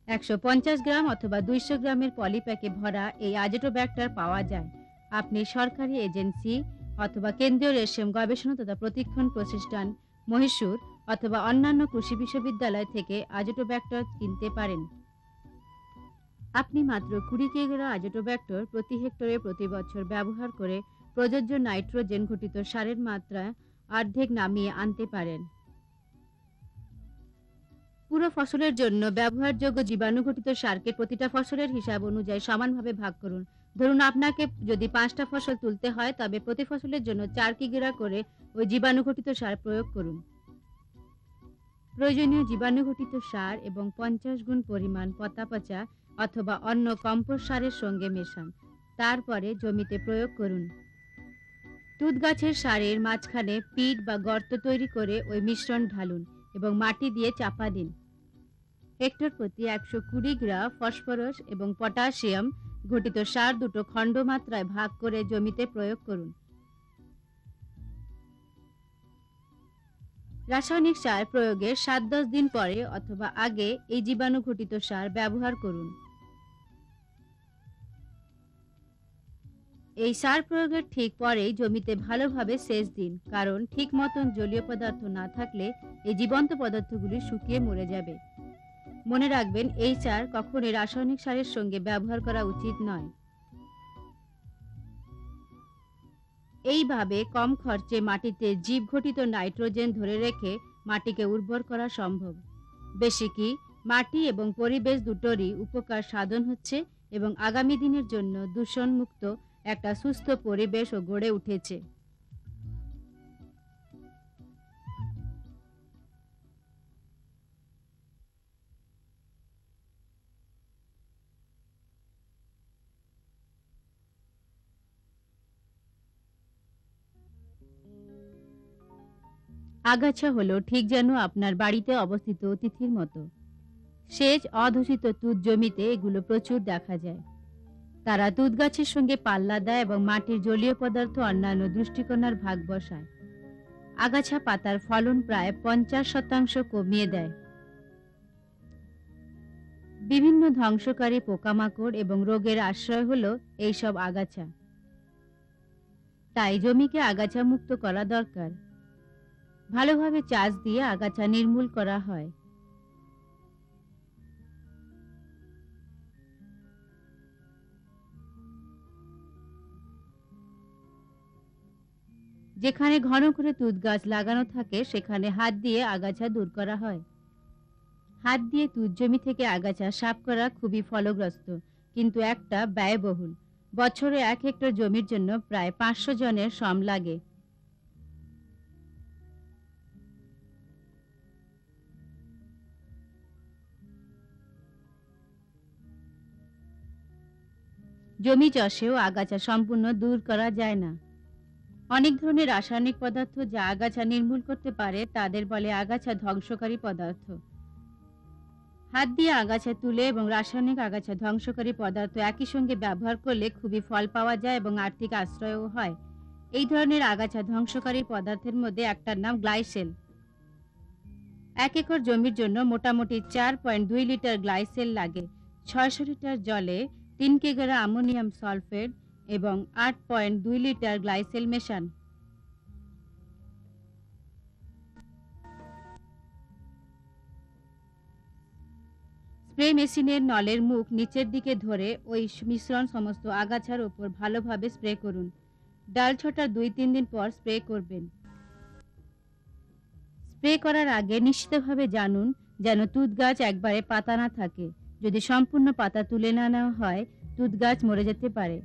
150 গ্রাম অথবা 200 গ্রামের পলিপ্যাকে ভরা এই আজেটোব্যাক্টর পাওয়া যায়। আপনি সরকারি এজেন্সি অথবা কেন্দ্রীয় রেশম গবেষণা তথা প্রশিক্ষণ প্রতিষ্ঠান মহীশূর অথবা অন্যান্য কৃষি বিশ্ববিদ্যালয় থেকে আজেটোব্যাক্টর কিনতে পারেন। আপনি মাত্র 20 কিলোগ্রাম আজেটোব্যাক্টর প্রতি হেক্টরে প্রতি বছর ব্যবহার করে প্রযোজ্য নাইট্রোজেন ঘটিত সারের মাত্রা অর্ধেক নামিয়ে আনতে পারেন। পুরো ফসলের জন্য ব্যবহারযোগ্য জীবাণুঘটিত সারকে প্রতিটা ফসলের হিসাব অনুযায়ী সমানভাবে ভাগ করুন। ধরুন আপনাকে যদি 5টা ফসল তুলতে হয়, তবে প্রতি ফসলের জন্য 4 কিগ্রা করে ওই জীবাণুঘটিত সার প্রয়োগ করুন। প্রয়োজনীয় জীবাণুঘটিত সার এবং 50 গুণ পরিমাণ পচা অথবা অন্য কম্পোস্ট সারের সঙ্গে মেশান। তারপরে জমিতে প্রয়োগ করুন। তুঁত গাছের সারের মাঝখানে পিট বা গর্ত তৈরি করে ওই মিশ্রণ ঢালুন এবং মাটি দিয়ে চাপা দিন। হেক্টর প্রতি 120 গ্রাম ফসফরাস এবং পটাশিয়াম ঘটিত সার দুটো খণ্ড মাত্রায় ভাগ করে জমিতে প্রয়োগ করুন। রাসায়নিক সার প্রয়োগের 7-10 দিন পরে অথবা আগে এই জীবাণু ঘটিত সার ব্যবহার করুন। এই সার প্রয়োগের ঠিক পরেই জমিতে ভালোভাবে সেচ দিন, কারণ ঠিক মতন জলীয় পদার্থ না থাকলে এই জীবন্ত পদার্থগুলি শুকিয়ে মরে যাবে। মনে রাখবেন, এই সার কখনোই রাসায়নিক সারের সঙ্গে ব্যবহার করা উচিত নয়। এইভাবে কম খরচে মাটিতে জীবঘটিত নাইট্রোজেন ধরে রেখে মাটিকে উর্বর করা সম্ভব। বেশি কি, মাটি এবং পরিবেশ দুটোরই উপকার সাধন হচ্ছে এবং আগামী দিনের জন্য দূষণমুক্ত একটা সুস্থ পরিবেশও গড়ে উঠেছে। আগাছা হলো ঠিক যেন আপনার বাড়িতে অবস্থিত অতিথির মতো। সেচ অধূষিত তুঁত জমিতে এগুলো প্রচুর দেখা যায়। তারা তুঁত গাছের সঙ্গে পাল্লা দেয় এবং মাটির জলীয় পদার্থ অন্যান্য দৃষ্টিকোণার ভাগ বসায়। আগাছা পাতার ফলন প্রায় 50% কমিয়ে দেয়। বিভিন্ন ধ্বংসকারী পোকামাকড় এবং রোগের আশ্রয় হলো এইসব আগাছা। তাই জমিকে আগাছা মুক্ত করা দরকার। ভালোভাবে চাষ দিয়ে আগাছা নির্মূল করা হয়। যেখানে ঘন করে তুঁত গাছ লাগানো থাকে সেখানে হাত দিয়ে আগাছা দূর করা হয়। হাত দিয়ে তুঁত জমি থেকে আগাছা সাফ করা খুবই ফলগ্রস্ত, কিন্তু একটা ব্যয়বহুল। বছরে 1 হেক্টর জমির জন্য প্রায় 500 জনের শ্রম লাগে। জমি চাষেও আগাছা সম্পূর্ণ দূর করা যায় না। অনেক ধরনের রাসায়নিক পদার্থ যা আগাছা নির্মূল করতে পারে তাদের বলে আগাছা ধ্বংসকারী পদার্থ। হাত দিয়ে আগাছা তুলে এবং রাসায়নিক আগাছা ধ্বংসকারী পদার্থ একই সঙ্গে ব্যবহার করলে খুবই ফল পাওয়া যায় এবং আর্থিক আশ্রয়ও হয়। এই ধরনের আগাছা ধ্বংসকারী পদার্থের মধ্যে একটার নাম গ্লাইসেল। 1 একর জমির জন্য মোটামুটি 4.2 লিটার গ্লাইসেল লাগে। 600 লিটার জলে 3 কিগ্রা অ্যামোনিয়াম সালফেট এবং 8.2 লিটার গ্লাইসেল মেশান। স্প্রে মেশিনের নলের মুখ নিচের দিকে ধরে ওই মিশ্রণ সমস্ত আগাছার উপর ভালোভাবে স্প্রে করুন। ডাল ছোটার 2-3 দিন পর স্প্রে করবেন। স্প্রে করার আগে নিশ্চিতভাবে জানুন যেন তুঁত গাছ একবারে পাতা না থাকে। যদি সম্পূর্ণ পাতা তুলে না নেওয়া হয়, তুঁত গাছ মরে যেতে পারে।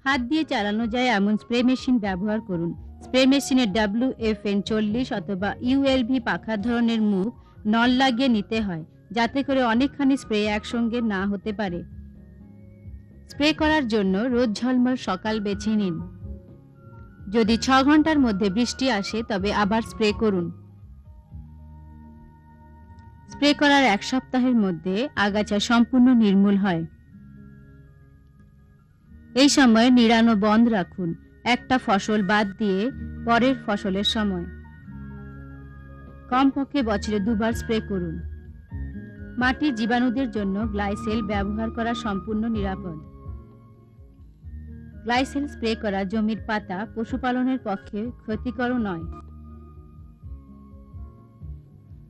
হাত দিয়ে চালানো যায় এমন স্প্রে মেশিন ব্যবহার করুন। স্প্রে মেশিনে WFN 40 অথবা ULV পাখার ধরনের মুখ নল লাগিয়ে নিতে হয়, যাতে করে অনেকখানি স্প্রে একসঙ্গে না হতে পারে। স্প্রে করার জন্য রোদ ঝলমল সকাল বেছে নিন। যদি 6 ঘন্টার মধ্যে বৃষ্টি আসে তবে আবার স্প্রে করুন। স্প্রে করার 1 সপ্তাহের মধ্যে আগাছা সম্পূর্ণ নির্মূল হয়। এই সময় নিড়ানো বন্ধ রাখুন, একটা ফসল বাদ দিয়ে পরের ফসলের সময়। কমপক্ষে বছরে 2 বার স্প্রে করুন। মাটির জীবাণুদের জন্য গ্লাইসেল ব্যবহার করা সম্পূর্ণ নিরাপদ। গ্লাইসেল স্প্রে করা জমির পাতা পশুপালনের পক্ষে ক্ষতিকর নয়।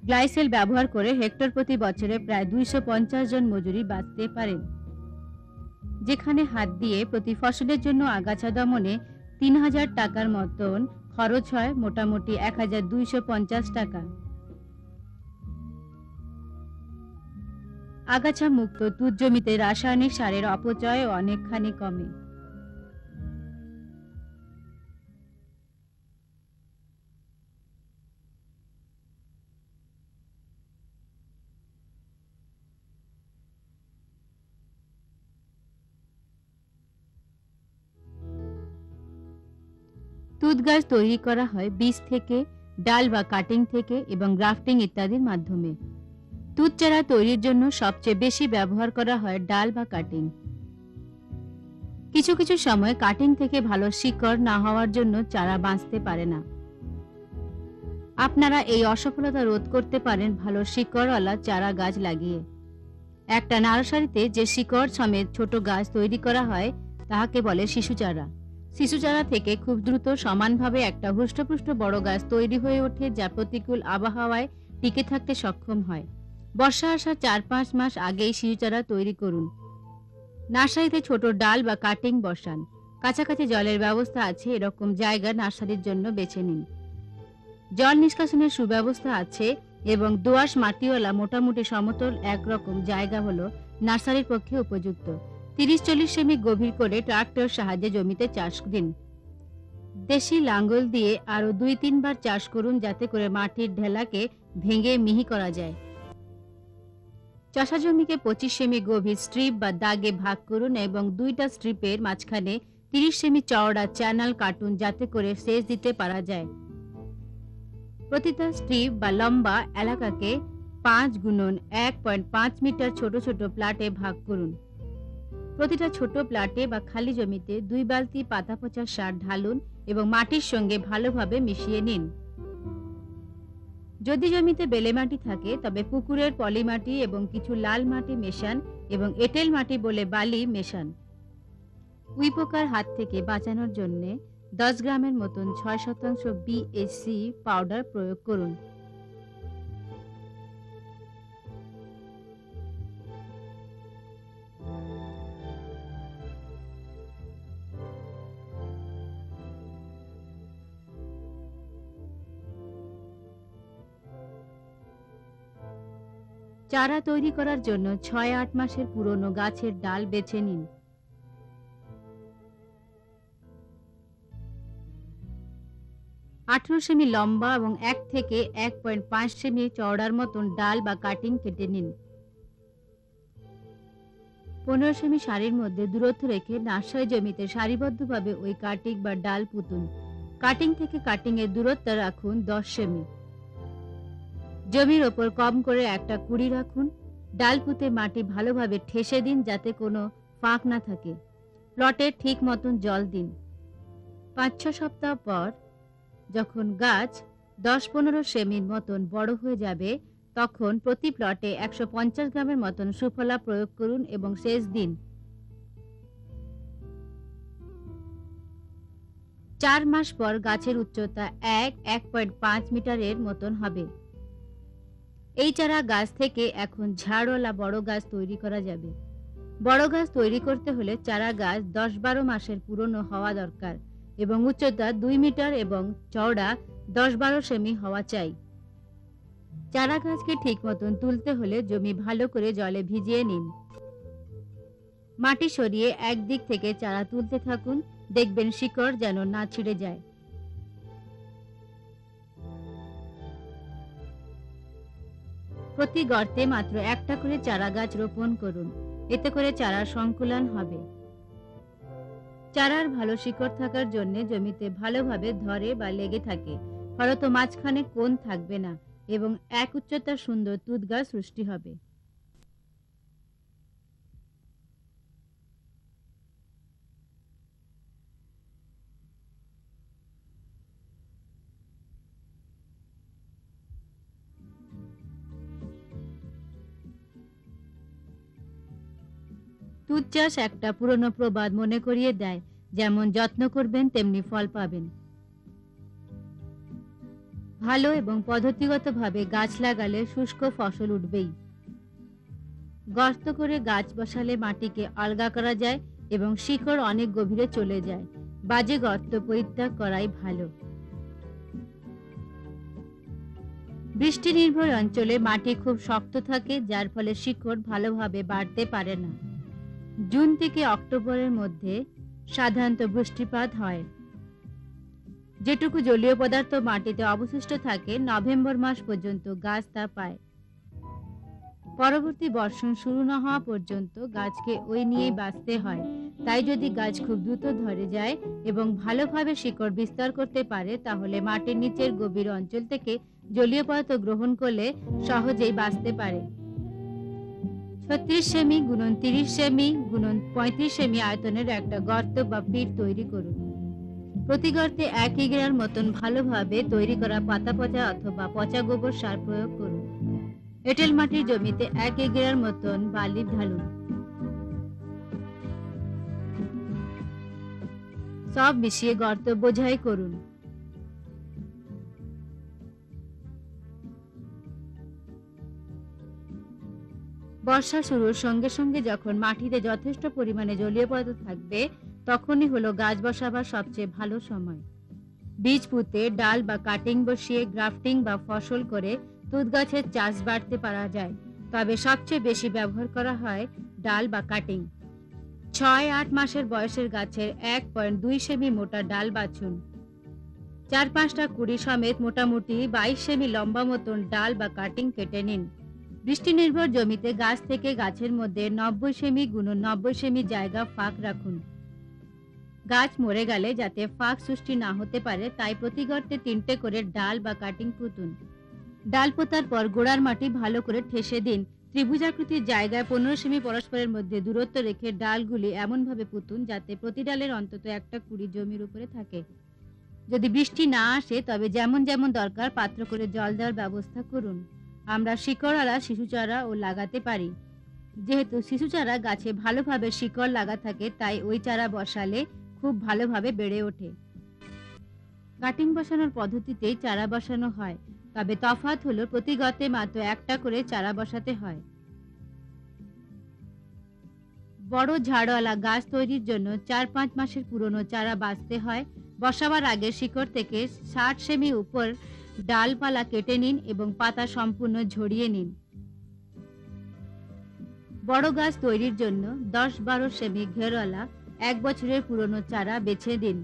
গ্লাইসেল ব্যবহার করে হেক্টর প্রতি বছরে প্রায় 250 জন মজুরি বাঁচতে পারেন, যেখানে হাত দিয়ে প্রতি ফসলের জন্য আগাছা দমনে 3000 টাকার মতন খরচ হয় মোটামুটি 1250 টাকা। আগাছা মুক্ত তুত জমিতে রাসায়নিক সারের অপচয় অনেকখানি কমে। তুত গাছ তৈরি করা হয় বীজ থেকে, ডাল বা কাটিং থেকে এবং গ্রাফটিং ইত্যাদির মাধ্যমে। তুত চারা তৈরির জন্য সবচেয়ে বেশি ব্যবহার করা হয় ডাল বা কাটিং। কিছু কিছু সময় কাটিং থেকে ভালো শিকড় না হওয়ার জন্য চারা বাঁচতে পারে না। আপনারা এই অসফলতা রোধ করতে পারেন ভালো শিকড়ওয়ালা চারা গাছ লাগিয়ে। একটা নার্সারিতে যে শিকড় সমেত ছোট গাছ তৈরি করা হয় তাহাকে বলে শিশু চারা। শিশু চারা থেকে খুব দ্রুত সমানভাবে একটা হুষ্টপুষ্ট বড় গাছ তৈরি হয়ে ওঠে, যা প্রতিকূল আবহাওয়ায় টিকে থাকতে সক্ষম হয়। বর্ষা আসার 4-5 মাস আগেই শিশু চারা তৈরি করুন। নার্সারিতে ছোট ডাল বা কাটিং বসান। কাছাকাছি জলের ব্যবস্থা আছে এরকম জায়গা নার্সারির জন্য বেছে নিন। জল নিষ্কাশনের সুব্যবস্থা আছে এবং দোআঁশ মাটিওয়ালা মোটামুটি সমতল একরকম জায়গা হলো নার্সারির পক্ষে উপযুক্ত। 30-40 সেমি গভীর করে ট্রাক্টর সাহায্যে জমিতে চাষ দিন। দেশি লাঙ্গল দিয়ে আরো 2-3 বার চাষ করুন, যাতে করে মাটির ঢেলাকে ভেঙে মিহি করা যায়। চাষা জমিকে 25 সেমি গভীর স্ট্রিপ বা দাগে ভাগ করুন এবং 2টা স্ট্রিপের মাঝখানে 30 সেমি চওড়া চ্যানেল কাটুন, যাতে করে সেচ দিতে পারা যায়। প্রতিটা স্ট্রিপ বা লম্বা এলাকাকে 5x1.5 মিটার ছোট ছোট প্লাটে ভাগ করুন। প্রতিটা ছোট প্লাটে বা খালি জমিতে 2 বালতি পাতা পচা সার ঢালুন এবং মাটির সঙ্গে ভালোভাবে মিশিয়ে নিন। যদি জমিতে বেলে মাটি থাকে তবে পুকুরের পলি মাটি এবং কিছু লাল মাটি মেশান এবং এঁটেল মাটি বলে বালি মেশান। উইপোকার হাত থেকে বাঁচানোর জন্য 10 গ্রামের মতন 6% বিএসসি পাউডার প্রয়োগ করুন। চারা তৈরি করার জন্য 6-8 মাসের পুরনো গাছের ডাল বেছে নিন। 18 সেমি লম্বা এবং 1 থেকে 1.5 সেমি চওড়ার মতন ডাল বা কাটিং কেটে নিন। 15 সেমি সারির মধ্যে দূরত্ব রেখে নার্সারি জমিতে সারিবদ্ধভাবে ওই কাটিং বা ডাল পুঁতুন। কাটিং থেকে কাটিং এর দূরত্ব রাখুন 10 সেমি। জমির ওপর কম করে একটা কুড়ি রাখুন। ডাল পুঁতে মাটি ভালোভাবে ঠেসে দিন, যাতে কোনো ফাঁক না থাকে। প্লটে ঠিক মতন জল দিন। 5-6 সপ্তাহ পর যখন গাছ 10-15 সেমির মতন বড় হয়ে যাবে, তখন প্রতি প্লটে 150 গ্রামের মতন সুফলা প্রয়োগ করুন এবং সেচ দিন। 4 মাস পর গাছের উচ্চতা 1-1.5 মিটারের মতন হবে। এই চারা গাছ থেকে এখন ঝাড়ওয়ালা বড় গাছ তৈরি করা যাবে। বড় গাছ তৈরি করতে হলে চারা গাছ 10-12 মাসের পুরনো হওয়া দরকার এবং উচ্চতা 2 মিটার এবং চওড়া 10-12 সেমি হওয়া চাই। চারা গাছকে ঠিক মতন তুলতে হলে জমি ভালো করে জলে ভিজিয়ে নিন। মাটি সরিয়ে একদিক থেকে চারা তুলতে থাকুন, দেখবেন শিকড় যেন না ছিঁড়ে যায়। প্রতি গর্তে মাত্র একটা করে চারা গাছ রোপণ করুন, এতে করে চারার সংকুলন হবে। চারার ভালো শিকড় থাকার জন্য জমিতে ভালোভাবে ধরে বা লেগে থাকে, ফলত মাঝখানে কোণ থাকবে না এবং এক উচ্চতার সুন্দর তুত গাছ সৃষ্টি হবে। তুঁত চাষ একটা পুরনো প্রবাদ মনে করিয়ে দেয়, যেমন যত্ন করবেন তেমনি ফল পাবেন। ভালো এবং পদ্ধতিগতভাবে গাছ লাগালে শুষ্ক ফসল উঠবেই। গর্ত করে গাছ বসালে মাটিকে আলগা করা যায় এবং শিকড় অনেক গভীরে চলে যায়। বাজে গর্ত পরিত্যাগ করাই ভালো। বৃষ্টি নির্ভর অঞ্চলে মাটি খুব শক্ত থাকে, যার ফলে শিকড় ভালোভাবে বাড়তে পারে না। জুন থেকে অক্টোবরের মধ্যে সাধারণত বৃষ্টিপাত হয়। যেটুকু জলীয় পদার্থ মাটিতে অবশিষ্ট থাকে নভেম্বর মাস পর্যন্ত গাছ তা পায়। পরবর্তী বর্ষণ শুরু না হওয়া পর্যন্ত গাছকে ওই নিয়েই বাঁচতে হয়। তাই যদি গাছ খুব দ্রুত ধরে যায় এবং ভালোভাবে শিকড় বিস্তার করতে পারে, তাহলে মাটির নিচের গভীর অঞ্চল থেকে জলীয় পদার্থ গ্রহণ করলে সহজেই বাঁচতে পারে। 36 সেমি গুণন 30 সেমি গুণন 35 সেমি আয়তনের একটা গর্ত বা পিট তৈরি করুন। প্রতি গর্তে 1 কিগ্রার মতন ভালোভাবে তৈরি করা পাতা পচা অথবা পচা গোবর সার প্রয়োগ করুন। এঁটেল মাটির জমিতে 1 কিগ্রার মতন বালি ঢালুন। সব মিশিয়ে গর্ত বোঝাই করুন। বর্ষা শুরুর সঙ্গে সঙ্গে যখন মাটিতে যথেষ্ট পরিমাণে জলীয় পদার্থ থাকবে, তখনই হলো গাছ বসাবার সবচেয়ে ভালো সময়। বীজ পুঁতে ডাল বা কাটিং বসিয়ে গ্রাফটিং বা ফসল করে তুঁত গাছের চাষ বাড়তে পারা যায়। তবে সবচেয়ে বেশি ব্যবহার করা হয় ডাল বা কাটিং। 6-8 মাসের বয়সের গাছের 1.2 সেমি মোটা ডাল বাছুন। 4-5টা কুড়ি সমেত মোটামুটি 22 সেমি লম্বা মতন ডাল বা কাটিং কেটে নিন। বৃষ্টি নির্ভর জমিতে গাছ থেকে গাছের মধ্যে 90 সেমি গুণন 90 সেমি জায়গা ফাঁক রাখুন। গাছ মরে গেলে যাতে ফাঁক সৃষ্টি না হতে পারে, তাই প্রতি গর্তে 3টে করে ডাল বা কাটিং পুঁতুন। ডাল পোতার পর গোড়ার মাটি ভালো করে ঠেসে দিন। ত্রিভুজাকৃতির জায়গায় 15 সেমি পরস্পরের মধ্যে দূরত্ব রেখে ডালগুলি এমনভাবে পুঁতুন যাতে প্রতি ডালের অন্তত একটা কুড়ি জমির উপরে থাকে। যদি বৃষ্টি না আসে তবে যেমন যেমন দরকার পাত্র করে জল দেওয়ার ব্যবস্থা করুন। আমরা শিকড়ওয়ালা শিশু চারা ও লাগাতে পারি। যেহেতু শিশু চারা গাছে ভালোভাবে শিকড় লাগা থাকে, তাই ওই চারা বসালে খুব ভালোভাবে বেড়ে ওঠে। কাটিং বসানোর পদ্ধতিতেই চারা বসানো হয়, তবে তফাৎ হলো প্রতি গর্তে মাত্র একটা করে চারা বসাতে হয়। বড় ঝাড়ওয়ালা গাছ তৈরির জন্য 4-5 মাসের পুরনো চারা বাছতে হয়। বসাবার আগে শিকড় থেকে 60 সেমি উপর ডালপালা কেটে নিন এবং পাতা সম্পূর্ণ ঝরিয়ে নিন। বড় গাছ তৈরির জন্য 10-12 সেমি ঘেরওয়ালা 1 বছরের পুরনো চারা বেছে দিন।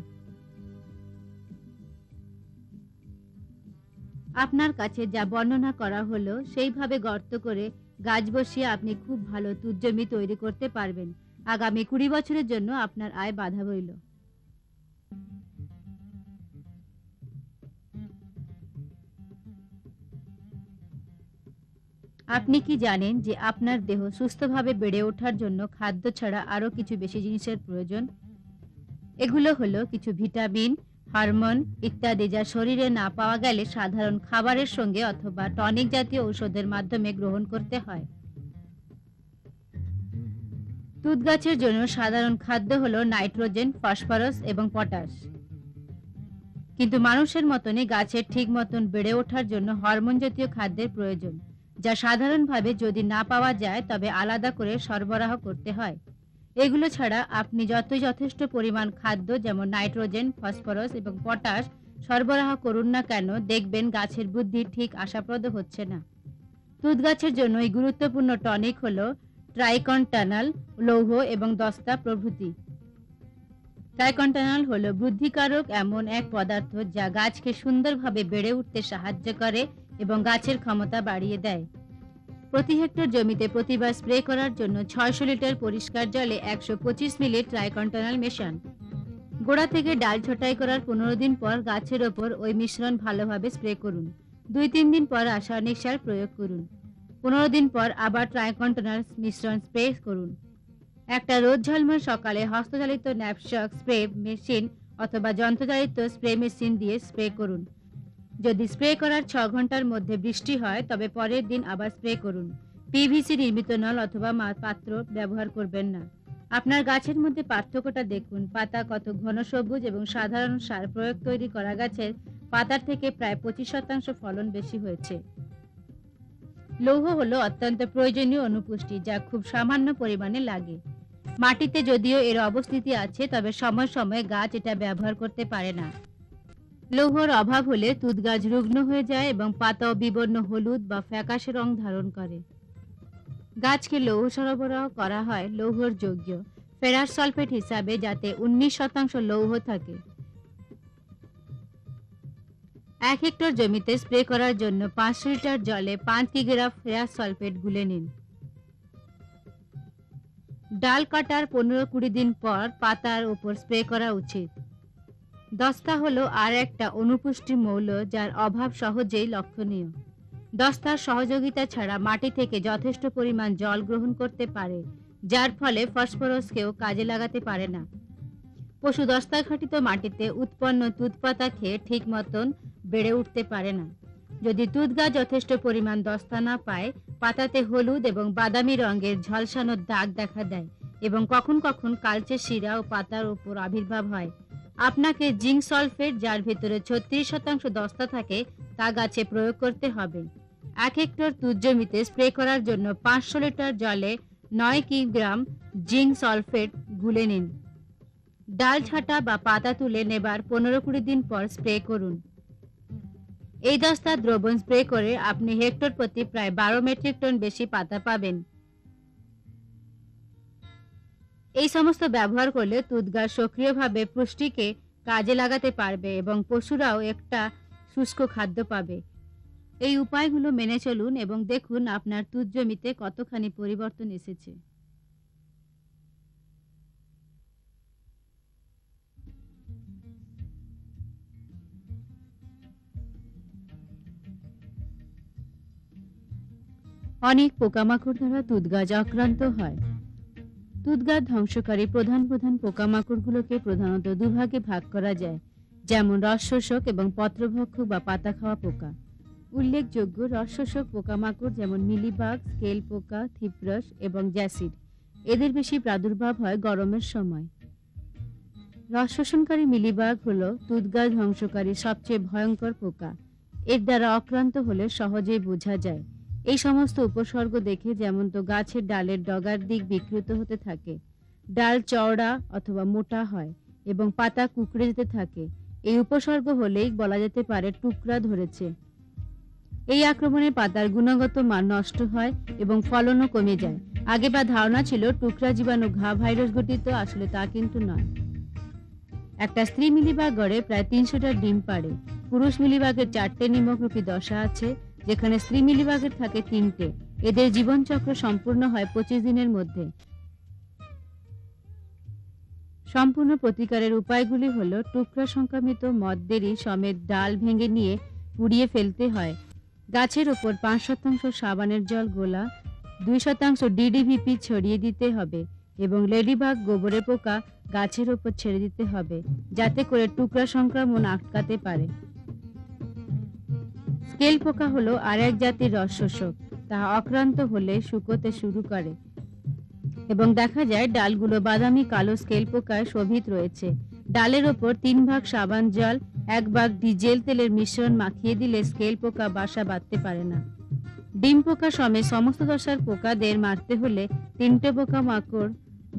আপনার কাছে যা বর্ণনা করা হলো সেইভাবে গর্ত করে গাছ বসিয়ে আপনি খুব ভালো তুঁত জমি তৈরি করতে পারবেন। আগামী 20 বছরের জন্য আপনার আয় বাধা রইল। আপনি কি জানেন যে আপনার দেহ সুস্থভাবে বেড়ে ওঠার জন্য খাদ্য ছাড়া আরো কিছু বেশি জিনিসের প্রয়োজন? এগুলো হলো কিছু ভিটামিন, হরমোন ইত্যাদি, যা শরীরে না পাওয়া গেলে সাধারণ খাবারের সঙ্গে অথবা টনিক জাতীয় ঔষধের মাধ্যমে গ্রহণ করতে হয়। তুঁত গাছের জন্য সাধারণ খাদ্য হলো নাইট্রোজেন, ফসফরাস এবং পটাশ। কিন্তু মানুষের মতনই গাছের ঠিক মতন বেড়ে ওঠার জন্য হরমোন জাতীয় খাদ্যের প্রয়োজন, যা সাধারণভাবে যদি না পাওয়া যায় তবে আলাদা করে সরবরাহ করতে হয়। এগুলো ছাড়া আপনি যতই যথেষ্ট পরিমাণ খাদ্য যেমন নাইট্রোজেন, ফসফরাস এবং পটাশ সরবরাহ করুন না কেন, দেখবেন গাছের বৃদ্ধি ঠিক আশাপ্রদ হচ্ছে না। তুঁত গাছের জন্য এই গুরুত্বপূর্ণ টনিক হলো ট্রাইকন্টানাল, লৌহ এবং দস্তা প্রভৃতি। ট্রাইকন্টানাল হলো বৃদ্ধিকারক এমন এক পদার্থ যা গাছকে সুন্দরভাবে বেড়ে উঠতে সাহায্য করে এবং গাছের ক্ষমতা বাড়িয়ে দেয়। প্রতি হেক্টর জমিতে প্রতিবার স্প্রে করার জন্য 600 লিটার পরিষ্কার জলে 125 মিলি ট্রাইকন্টানাল মেশান। গোড়া থেকে ডাল ছটাই করার 15 দিন পর গাছের ওপর ওই মিশ্রণ ভালোভাবে স্প্রে করুন। 2-3 দিন পর রাসায়নিক সার প্রয়োগ করুন। 15 দিন পর আবার ট্রাইকন্টানাল মিশ্রণ স্প্রে করুন। একটা রোদ ঝলমল সকালে হস্তচালিত ন্যাপশক স্প্রে মেশিন অথবা যন্ত্রচালিত স্প্রে মেশিন দিয়ে স্প্রে করুন। যদি স্প্রে করার 6 ঘন্টার মধ্যে বৃষ্টি হয় তবে পরের দিন আবার স্প্রে করুন। পিভিসি নির্মিত নল অথবা পাত্র ব্যবহার করবেন না। আপনার গাছের মধ্যে পার্থক্যটা দেখুন। পাতা কত ঘন সবুজ এবং সাধারণ সার প্রয়োগ তৈরি করা গাছের পাতার থেকে প্রায় 25% ফলন বেশি হয়েছে। লৌহ হলো অত্যন্ত প্রয়োজনীয় অনুপুষ্টি যা খুব সামান্য পরিমাণে লাগে। মাটিতে যদিও এর অবস্থিতি আছে, তবে সময় সময় গাছ এটা ব্যবহার করতে পারে না। লৌহর অভাব হলে তুঁত গাছ রুগ্ন হয়ে যায় এবং পাতাও বিবর্ণ হলুদ বা ফ্যাকাশে রং ধারণ করে। গাছকে লৌহ সরবরাহ করা হয় লৌহর যৌগ্য ফেরাস সালফেট হিসাবে, যাতে 19% লৌহ থাকে। 1 হেক্টর জমিতে স্প্রে করার জন্য 500 লিটার জলে 5 কিগ্রা ফেরাস সালফেট গুলে নিন। ডাল কাটার 15-20 দিন পর পাতার উপর স্প্রে করা উচিত। দস্তা হলো আর একটা অনুপুষ্টি মৌল যার অভাব সহজেই লক্ষণীয়। দস্তার সহযোগিতা ছাড়া মাটি থেকে যথেষ্ট পরিমাণ জল গ্রহণ করতে পারে, যার ফলে ফসফরাসকেও কাজে লাগাতে পারে না। পশু দস্তা ঘটিত মাটিতে উৎপন্ন তুঁত পাতা খেয়ে ঠিক মতন বেড়ে উঠতে পারে না। যদি তুঁত গাছ যথেষ্ট পরিমাণ দস্তা না পায়, পাতাতে হলুদ এবং বাদামি রঙের ঝলসানো দাগ দেখা দেয় এবং কখন কখন কালচে শিরা ও পাতার উপর আবির্ভাব হয়। আপনাকে জিঙ্ক সালফেট, যার ভিতরে 36% দস্তা থাকে, তা গাছে প্রয়োগ করতে হবে। 1 হেক্টর তুঁত জমিতে স্প্রে করার জন্য 500 লিটার জলে 9 কিগ্রা জিঙ্ক সালফেট গুলে নিন। ডাল ছাঁটা বা পাতা তুলে নেবার 15-20 দিন পর স্প্রে করুন। এই দস্তার দ্রবণ স্প্রে করে আপনি হেক্টর প্রতি প্রায় 12 মেট্রিক টন বেশি পাতা পাবেন। এই সমস্ত ব্যবহার করলে তুঁত গাছ সক্রিয়ভাবে পুষ্টিকে কাজে লাগাতে পারবে এবং পশুরাও একটা শুষ্ক খাদ্য পাবে। এই উপায়গুলো মেনে চলুন এবং দেখুন আপনার তুঁত জমিতে কতখানি পরিবর্তন এসেছে। অনেক পোকামাকড় দ্বারা তুঁত গাছ আক্রান্ত হয়। তুঁত গাছ ধ্বংসকারী প্রধান প্রধান পোকামাকড়গুলোকে প্রধানত দুভাগে ভাগ করা যায়, যেমন রস শোষক এবং পত্রভক্ষক বা পাতা খাওয়া পোকা। উল্লেখযোগ্য রস শোষক পোকামাকড় যেমন মিলিবাগ, স্কেল পোকা, থিপ্রস এবং জ্যাসিড। এদের বেশি প্রাদুর্ভাব হয় গরমের সময়। রস শোষণকারী মিলিবাগ হলো তুঁত গাছ ধ্বংসকারী সবচেয়ে ভয়ঙ্কর পোকা। এর দ্বারা আক্রান্ত হলে সহজেই বোঝা যায়। এই সমস্ত উপসর্গ দেখে যেমন তো গাছের ডালের ডগার দিক বিকৃত হতে থাকে, ডাল চওড়া অথবা মোটা হয় এবং পাতা কুঁকড়ে যেতে থাকে। এই উপসর্গ হলেই বলা যেতে পারে টুকরা ধরেছে। এই আক্রমণে পাতার গুণগত মান নষ্ট হয় এবং ফলনও কমে যায়। আগে বা ধারণা ছিল টুকরা জীবাণু ঘা ভাইরাস ঘটিত, আসলে তা কিন্তু নয়। একটা স্ত্রী মিলিবাগ গড়ে প্রায় 300টা ডিম পাড়ে। পুরুষ মিলিবাগের 4টে নিমকরূপী দশা আছে, যেখানে স্ত্রী মিলিবাগের থাকে 3টে। এদের জীবনচক্র সম্পূর্ণ হয় 25 দিনের মধ্যে। সম্পূর্ণ প্রতিকারের উপায়গুলি হলো টুকরা সংক্রামিত মদদেরই সমেত ডাল ভেঙে নিয়ে পুড়িয়ে ফেলতে হয়। গাছের ওপর 5% সাবানের জল গোলা, 2% DDVP ছড়িয়ে দিতে হবে এবং লেডিবাগ গোবরে পোকা গাছের ওপর ছেড়ে দিতে হবে, যাতে করে টুকরা সংক্রমণ আটকাতে পারে। স্কেল পোকা হলো আর এক জাতির রস শোষক। তা আক্রান্ত হলে শুকোতে শুরু করে এবং দেখা যায় ডালগুলো বাদামি কালো স্কেল পোকায় শোভিত রয়েছে। ডালের ওপর 3 ভাগ সাবান জল, 1 ভাগ ডিজেল তেলের মিশ্রণ মাখিয়ে দিলে স্কেল পোকা বাসা বাঁধতে পারে না। ডিম পোকা সমেত সমস্ত দশার পোকাদের মারতে হলে 3টে পোকামাকড়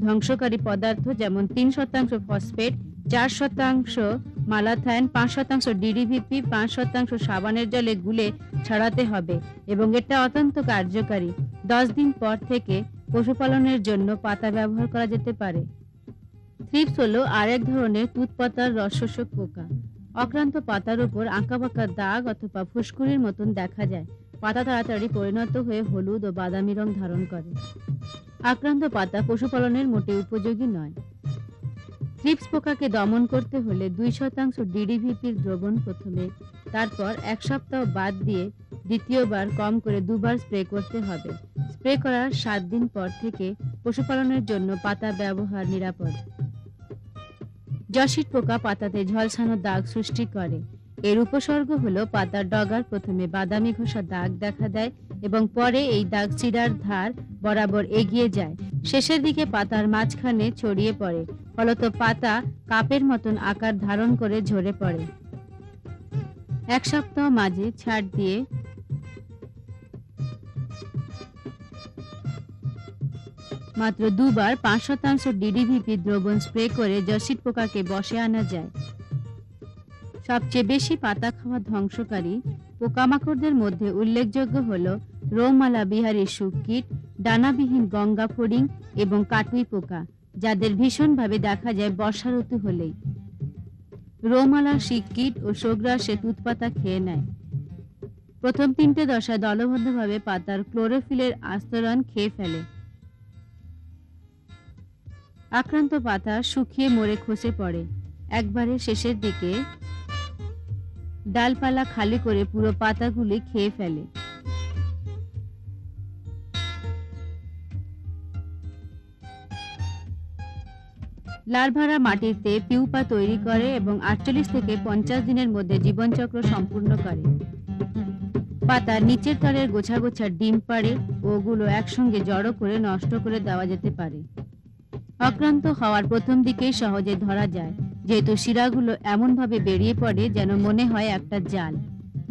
ধ্বংসকারী পদার্থ যেমন 3% ফসফেট, 4% মালাথাইন, 5% DDVP, 5% সাবানের জলে গুলে ছড়াতে হবে এবং এটা অত্যন্ত কার্যকারী। 10 দিন পর থেকে পশুপালনের জন্য পাতা ব্যবহার করা যেতে পারে। থ্রিপস হলো আর এক ধরনের তুঁত পাতার রস শোষক পোকা। আক্রান্ত পাতার উপর আঁকাবাঁকা দাগ অথবা ফুসকুড়ির মতন দেখা যায়। পাতা তাড়াতাড়ি পরিণত হয়ে হলুদ ও বাদামি রং ধারণ করে। আক্রান্ত পাতা পশুপালনের মোটে উপযোগী নয়। থ্রিপস পোকাকে দমন করতে হলে 2% DDVPর দ্রবণ প্রথমে, তারপর 1 সপ্তাহ বাদ দিয়ে দ্বিতীয়বার কম করে 2 বার স্প্রে করতে হবে। স্প্রে করার 7 দিন পর থেকে পশুপালনের জন্য পাতা ব্যবহার নিরাপদ। জসিড পোকা পাতাতে ঝলসানো দাগ সৃষ্টি করে। এর উপসর্গ হলো পাতার ডগার প্রথমে বাদামি ঘষা দাগ দেখা দেয় এবং পরে এই দাগ চিরার ধার বরাবর এগিয়ে যায়, শেষের দিকে পাতার মাঝখানে ছড়িয়ে পড়ে, ফলত পাতা কাপের মতন আকার ধারণ করে ঝরে পড়ে। 1 সপ্তাহ মাঝে ছাড় দিয়ে মাত্র 2 বার 5% ডিডিভিপি দ্রবণ স্প্রে করে জসিড পোকাকে বশে আনা যায়। সবচেয়ে বেশি পাতা খাওয়া ধ্বংসকারী পোকামাকড়দের মধ্যে উল্লেখযোগ্য হল রৌমালা বিহারী শুককীট, ডানাবিহীন গঙ্গা ফড়িং এবং কাটুই পোকা, যাদের ভীষণভাবে দেখা যায় বর্ষা ঋতু হলেই। রৌমালা শিককীট ও সোগ্রাসে তুতপাতা খেয়ে নেয়। প্রথম 3টে দশায় দলবদ্ধভাবে পাতার ক্লোরোফিলের আস্তরণ খেয়ে ফেলে। আক্রান্ত পাতা শুকিয়ে মরে খসে পড়ে। একবারে শেষের দিকে ডালপালা খালি করে পুরো পাতাগুলি খেয়ে ফেলে। লার্ভারা মাটিতে পিউপা তৈরি করে এবং 48 থেকে 50 দিনের মধ্যে জীবনচক্র সম্পূর্ণ করে। পাতার নিচের তলের গোছা গোছা ডিম পাড়ে, ওগুলো একসঙ্গে জড়ো করে নষ্ট করে দেওয়া যেতে পারে। আক্রান্ত হওয়ার প্রথম দিকেই সহজে ধরা যায়, যেহেতু শিরাগুলো এমনভাবে বেরিয়ে পড়ে যেন মনে হয় একটা জাল।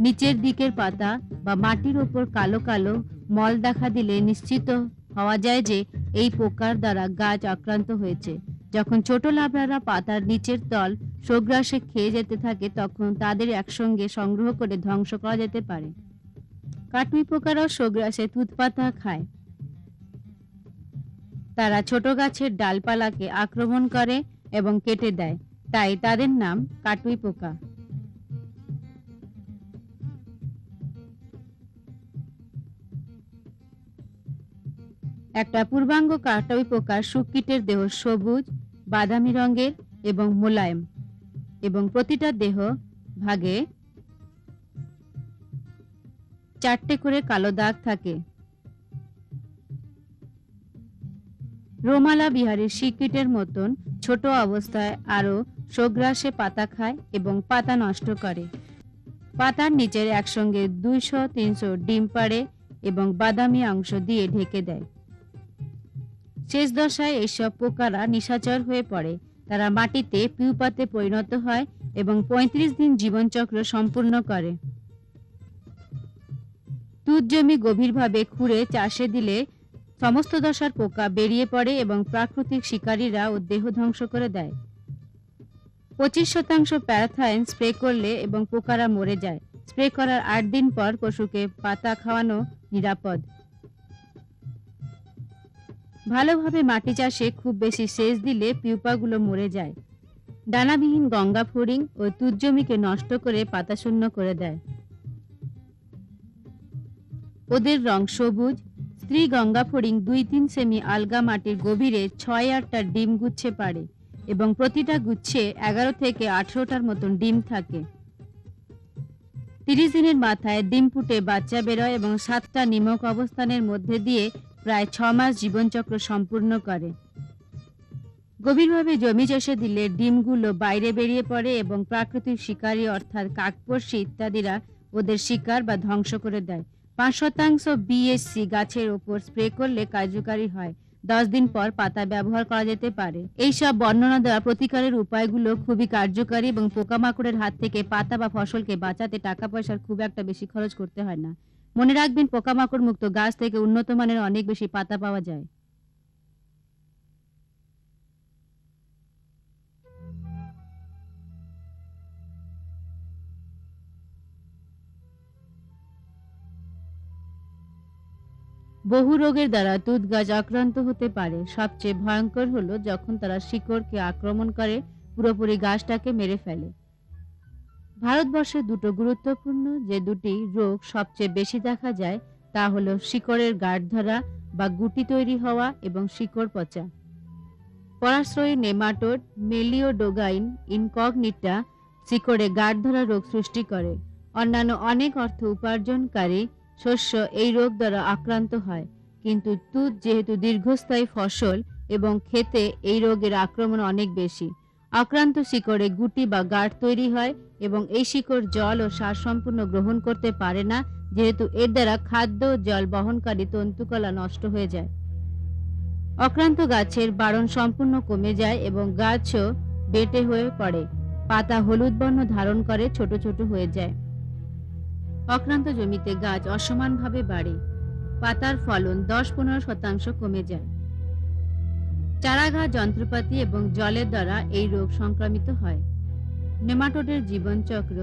নিচের দিকের পাতা বা মাটির ওপর কালো কালো মল দেখা দিলে নিশ্চিত হওয়া যায় যে এই পোকার দ্বারা গাছ আক্রান্ত হয়েছে। যখন ছোট লার্ভারা পাতার নিচের তল সোগ্রাসে খেয়ে যেতে থাকে, তখন তাদের একসঙ্গে সংগ্রহ করে ধ্বংস করা যেতে পারে। কাটুই পোকারাও সোগ্রাসে তুতপাতা খায়। তারা ছোট গাছের ডালপালাকে আক্রমণ করে এবং কেটে দেয়, তাই তাদের নাম কাটুই পোকা। একটা পূর্বাঙ্গ কাটুই পোকার শুককীটের দেহ সবুজ বাদামি রঙের এবং মোলায়েম, এবং প্রতিটা দেহ ভাগে 4টে করে কালো দাগ থাকে। রোমালা বিহারীর শিককীটের মতন ছোট অবস্থায় আরো সোগ্রাসে পাতা খায় এবং পাতা নষ্ট করে। পাতার নিচের একসঙ্গে 200-300 ডিম পাড়ে এবং বাদামি অংশ দিয়ে ঢেকে দেয়। শেষ দশায় এইসব পোকারা নিশাচর হয়ে পড়ে। তারা মাটিতে পিউপাতে পরিণত হয় এবং 35 দিন জীবনচক্র সম্পূর্ণ করে। তুত জমি গভীরভাবে খুঁড়ে চাষে দিলে সমস্ত দশার পোকা বেরিয়ে পড়ে এবং প্রাকৃতিক শিকারীরা ও দেহ ধ্বংস করে দেয়। 25% প্যারাথাইন স্প্রে করলে এবং পোকারা মরে যায়। স্প্রে করার 8 দিন পর পশুকে পাতা খাওয়ানো নিরাপদ। ভালোভাবে মাটি চাষে খুব বেশি সেচ দিলে পিউপাগুলো মরে যায়। ডানাবিহীন গঙ্গা ফড়িং ও তুত জমিকে নষ্ট করে পাতা শূন্য করে দেয়। ওদের রং সবুজ। স্ত্রী গঙ্গা ফড়িং 2-3 সেমি আলগা মাটির গভীরে 6-8টা ডিম গুচ্ছে পাড়ে এবং প্রতিটা গুচ্ছে 11 থেকে 18টার মতন ডিম থাকে। 30 দিনের মাথায় ডিম ফুটে বাচ্চা বেরোয় এবং 7টা নিমক অবস্থানের মধ্যে দিয়ে প্রায় 6 মাস জীবনচক্র সম্পূর্ণ করে। গভীরভাবে জমি চাষে দিলে ডিমগুলো বাইরে বেরিয়ে পড়ে এবং প্রাকৃতিক শিকারী অর্থাৎ কাকপক্ষী ইত্যাদিরা ওদের শিকার বা ধ্বংস করে দেয়। 5% বিএসসি গাছের ওপর স্প্রে করলে কার্যকারী হয়। 10 দিন পর পাতা ব্যবহার করা যেতে পারে। এইসব বর্ণনা দেওয়া প্রতিকারের উপায়গুলো খুবই কার্যকারী এবং পোকামাকড়ের হাত থেকে পাতা বা ফসলকে বাঁচাতে টাকা পয়সার খুব একটা বেশি খরচ করতে হয় না। মনে রাখবেন, পোকামাকড় মুক্ত গাছ থেকে উন্নত মানের অনেক বেশি পাতা পাওয়া যায়। বহু রোগের দ্বারা তুত গাছ আক্রান্ত হতে পারে। সবচেয়ে ভয়ঙ্কর হলো যখন তারা শিকড়কে আক্রমণ করে পুরোপুরি গাছটাকে মেরে ফেলে। ভারতবর্ষে দুটো গুরুত্বপূর্ণ যে দুটি রোগ সবচেয়ে বেশি দেখা যায় তা হলো শিকড়ের গাঢ় ধরা বা গুটি তৈরি হওয়া এবং শিকড় পচা। পরাশ্রয়ী নেমাটোড মেলিওডোগাইন ইনকগনিটা শিকড়ে গাঢ় ধরা রোগ সৃষ্টি করে। অন্যান্য অনেক অর্থ উপার্জনকারী শস্য এই রোগ দ্বারা আক্রান্ত হয়, কিন্তু তুত যেহেতু দীর্ঘস্থায়ী ফসল এবং খেতে এই রোগের আক্রমণ অনেক বেশি। আক্রান্ত শিকড়ে গুটি বা গাঁট তৈরি হয় এবং এই শিকড় জল ও সার সম্পূর্ণ গ্রহণ করতে পারে না, যেহেতু এর দ্বারা খাদ্য ও জল বহনকারী তন্তুকলা নষ্ট হয়ে যায়। আক্রান্ত গাছের বাড়ন সম্পূর্ণ কমে যায় এবং গাছও বেঁটে হয়ে পড়ে, পাতা হলুদ বর্ণ ধারণ করে, ছোট ছোট হয়ে যায়। আক্রান্ত জমিতে গাছ অসমানভাবে বাড়ে, পাতার ফলন 10-15% কমে যায়। চারাগাছ যন্ত্রপাতি এবং জলের দ্বারা এই রোগ সংক্রামিত হয়। নেমাটোডের জীবনচক্র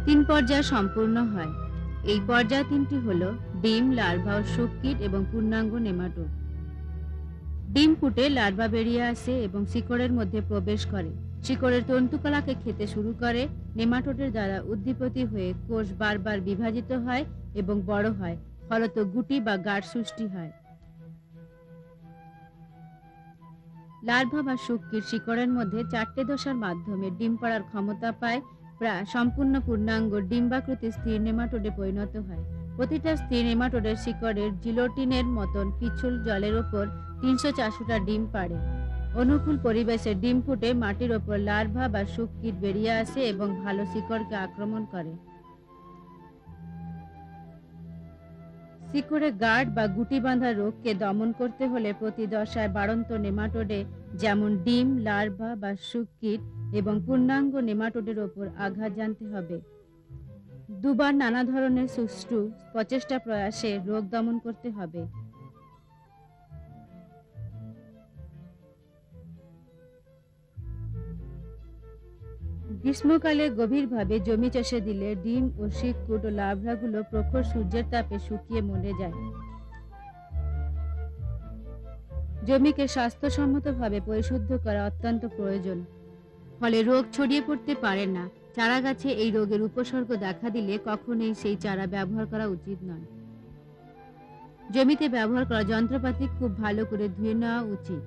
3 পর্যায়ে সম্পূর্ণ হয়। এই পর্যায় 3টি হল ডিম, লার্ভা ও শুককীট এবং পূর্ণাঙ্গ নেমাটোড। ডিম ফুটে লার্ভা বেরিয়ে আসে এবং শিকড়ের মধ্যে প্রবেশ করে, শিকড়ের তন্তুকলাকে খেতে শুরু করে। নেমাটোডের দ্বারা উদ্দীপিত হয়ে কোষ বারবার বিভাজিত হয় এবং বড় হয়, ফলত গুটি বা গাঁট সৃষ্টি হয়। লার্ভা বা শুককীট শিকড়ের মধ্যে 4টে দশার মাধ্যমে ডিম পাড়ার ক্ষমতা পায়, প্রায় সম্পূর্ণ পূর্ণাঙ্গ ডিম্বাকৃতি স্থির নেমাটোডে পরিণত হয়। প্রতিটা স্থির নেমাটোডের শিকড়ের জিলোটিনের মতন পিচ্ছিল জলের ওপর 300-400টা ডিম পাড়ে। অনুকূল পরিবেশে ডিম ফুটে মাটির ওপর লার্ভা বা শুককীট বেরিয়ে আসে এবং ভালো শিকড়কে আক্রমণ করে। শিকড়ে গাঁট বা গুটি বাঁধা রোগকে দমন করতে হলে প্রতি দশায় বাড়ন্ত নেমাটোডে, যেমন ডিম, লার্ভা বা শুককীট এবং পূর্ণাঙ্গ নেমাটোডের ওপর আঘাত জানতে হবে। দুবার নানা ধরনের সুষ্ঠু প্রচেষ্টা প্রয়াসে রোগ দমন করতে হবে। গ্রীষ্মকালে গভীরভাবে জমি চাষে দিলে ডিম ও শিককুট ও লার্ভাগুলো প্রখর সূর্যের তাপে শুকিয়ে মরে যায়। জমিকে স্বাস্থ্যসম্মতভাবে পরিশুদ্ধ করা অত্যন্ত প্রয়োজন, ফলে রোগ ছড়িয়ে পড়তে পারে না। চারা গাছে এই রোগের উপসর্গ দেখা দিলে কখনোই সেই চারা ব্যবহার করা উচিত নয়। জমিতে ব্যবহার করা যন্ত্রপাতি খুব ভালো করে ধুয়ে নেওয়া উচিত।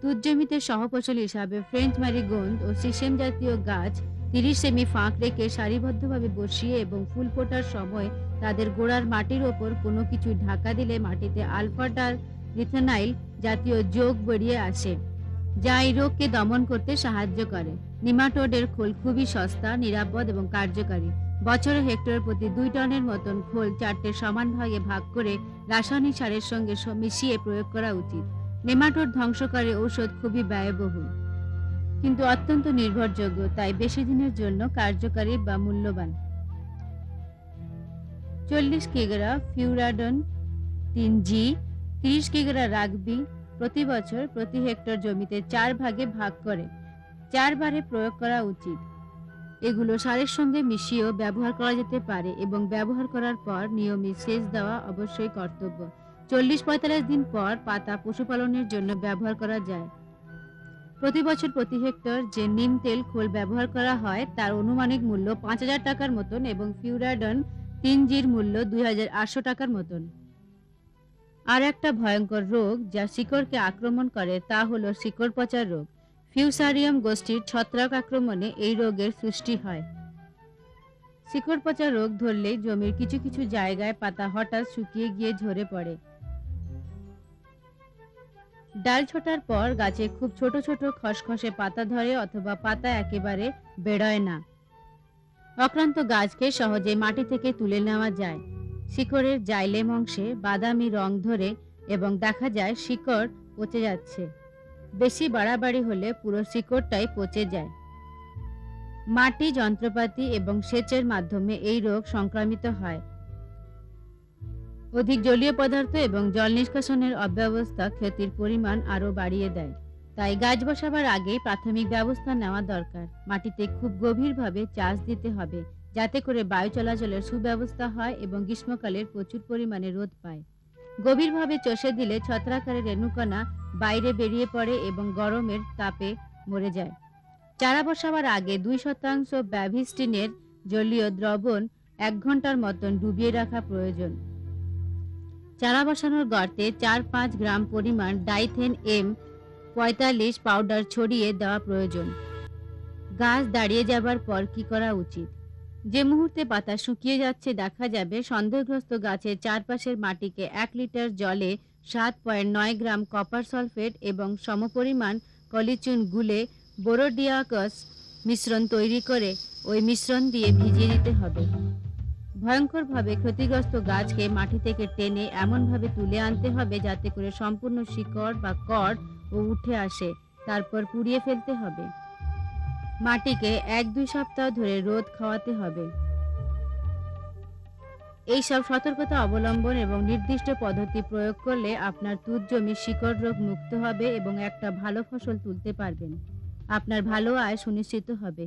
তুত জমিতে সহফসল হিসাবে ফ্রেঞ্চ ম্যারিগোল্ড ও সিসেম জাতীয় গাছ 30 সেমি ফাঁক রেখে সারিবদ্ধভাবে বসিয়ে এবং ফুল ফোটার সময় তাদের গোড়ার মাটির ওপর কোনো কিছু ঢাকা দিলে মাটিতে আলফা-ডাল লিথেনাইল জাতীয় যোগ বেরিয়ে আসে, যা এই রোগকে দমন করতে সাহায্য করে। নেমাটোডের খোল খুবই সস্তা, নিরাপদ এবং কার্যকারী। বছরে হেক্টর প্রতি 2 টনের মতন খোল 4টে সমান ভাগে ভাগ করে রাসায়নিক সারের সঙ্গে মিশিয়ে প্রয়োগ করা উচিত। নেমাটোড ধ্বংসকারী ঔষধ খুবই ব্যয়বহুল কিন্তু অত্যন্ত নির্ভরযোগ্য, তাই বেশি দিনের জন্য কার্যকারী বা মূল্যবান। 40 কিগ্রা ফিউরাডন 3G, 30 কিগ্রা রাগবি প্রতি বছর প্রতি হেক্টর জমিতে 4 ভাগে ভাগ করে 4 বারে প্রয়োগ করা উচিত। এগুলো সারের সঙ্গে মিশিয়েও ব্যবহার করা যেতে পারে এবং ব্যবহার করার পর নিয়মিত সেচ দেওয়া অবশ্যই কর্তব্য। 40-45 দিন পর পাতা পশুপালনের জন্য ব্যবহার করা যায়। প্রতি বছর প্রতি হেক্টর যে নিম তেল খোল ব্যবহার করা হয় তার আনুমানিক মূল্য 5000 টাকার মতন এবং ফিউরাডন 3G'র মূল্য 2800 টাকার মতন। আর একটা ভয়ঙ্কর রোগ যা শিকড়কে আক্রমণ করে তা হলো শিকড় পচা রোগ। ফিউসারিয়াম গোষ্ঠীর ছত্রাক আক্রমণে এই রোগের সৃষ্টি হয়। শিকড় পচা রোগ ধরলে জমির কিছু কিছু জায়গায় পাতা হঠাৎ শুকিয়ে গিয়ে ঝরে পড়ে। ডাল ছোটার পর গাছে খুব ছোট ছোট খসখসে পাতা ধরে অথবা পাতা একেবারে বেরোয় না। আক্রান্ত গাছকে সহজে মাটি থেকে তুলে নেওয়া যায়। শিকড়ের জাইলেম অংশে বাদামি রং ধরে এবং দেখা যায় শিকড় পচে যাচ্ছে। বেশি বাড়াবাড়ি হলে পুরো শিকড়টাই পচে যায়। মাটি, যন্ত্রপাতি এবং সেচের মাধ্যমে এই রোগ সংক্রামিত হয়। অধিক জলীয় পদার্থ এবং জল নিষ্কাশনের অব্যবস্থা ক্ষতির পরিমাণ আরও বাড়িয়ে দেয়। তাই গাছ বসাবার আগেই প্রাথমিক ব্যবস্থা নেওয়া দরকার। মাটিতে খুব গভীরভাবে চাষ দিতে হবে যাতে করে বায়ু চলাচলের সুব্যবস্থা হয় এবং গ্রীষ্মকালের প্রচুর পরিমাণে রোদ পায়। গভীরভাবে চষে দিলে ছত্রাকারের রেণুকণা বাইরে বেরিয়ে পড়ে এবং গরমের তাপে মরে যায়। চারা বসাবার আগে 2% ব্যাভিস্টিনের জলীয় দ্রবণ 1 ঘন্টার মতন ডুবিয়ে রাখা প্রয়োজন। চারা বসানোর গর্তে 4-5 গ্রাম পরিমাণ ডাইথেন M45 পাউডার ছড়িয়ে দেওয়া প্রয়োজন। গাছ দাঁড়িয়ে যাবার পর কি করা উচিত? যে মুহূর্তে পাতা শুকিয়ে যাচ্ছে দেখা যাবে, সন্দেহগ্রস্ত গাছের চারপাশের মাটিকে 1 লিটার জলে 7.9 গ্রাম কপার সালফেট এবং সমপরিমাণ কলিচুন গুলে বোরোডিয়াকস মিশ্রণ তৈরি করে ওই মিশ্রণ দিয়ে ভিজিয়ে দিতে হবে। ভয়ঙ্করভাবে ক্ষতিগ্রস্ত গাছকে মাটি থেকে টেনে এমনভাবে তুলে আনতে হবে যাতে করে সম্পূর্ণ শিকড় বা কড় ও উঠে আসে, তারপর পুড়িয়ে ফেলতে হবে। মাটিকে 1-2 সপ্তাহ ধরে রোদ খাওয়াতে হবে। এইসব সতর্কতা অবলম্বন এবং নির্দিষ্ট পদ্ধতি প্রয়োগ করলে আপনার তুঁত জমি শিকড় রোগ মুক্ত হবে এবং একটা ভালো ফসল তুলতে পারবেন। আপনার ভালো আয় সুনিশ্চিত হবে।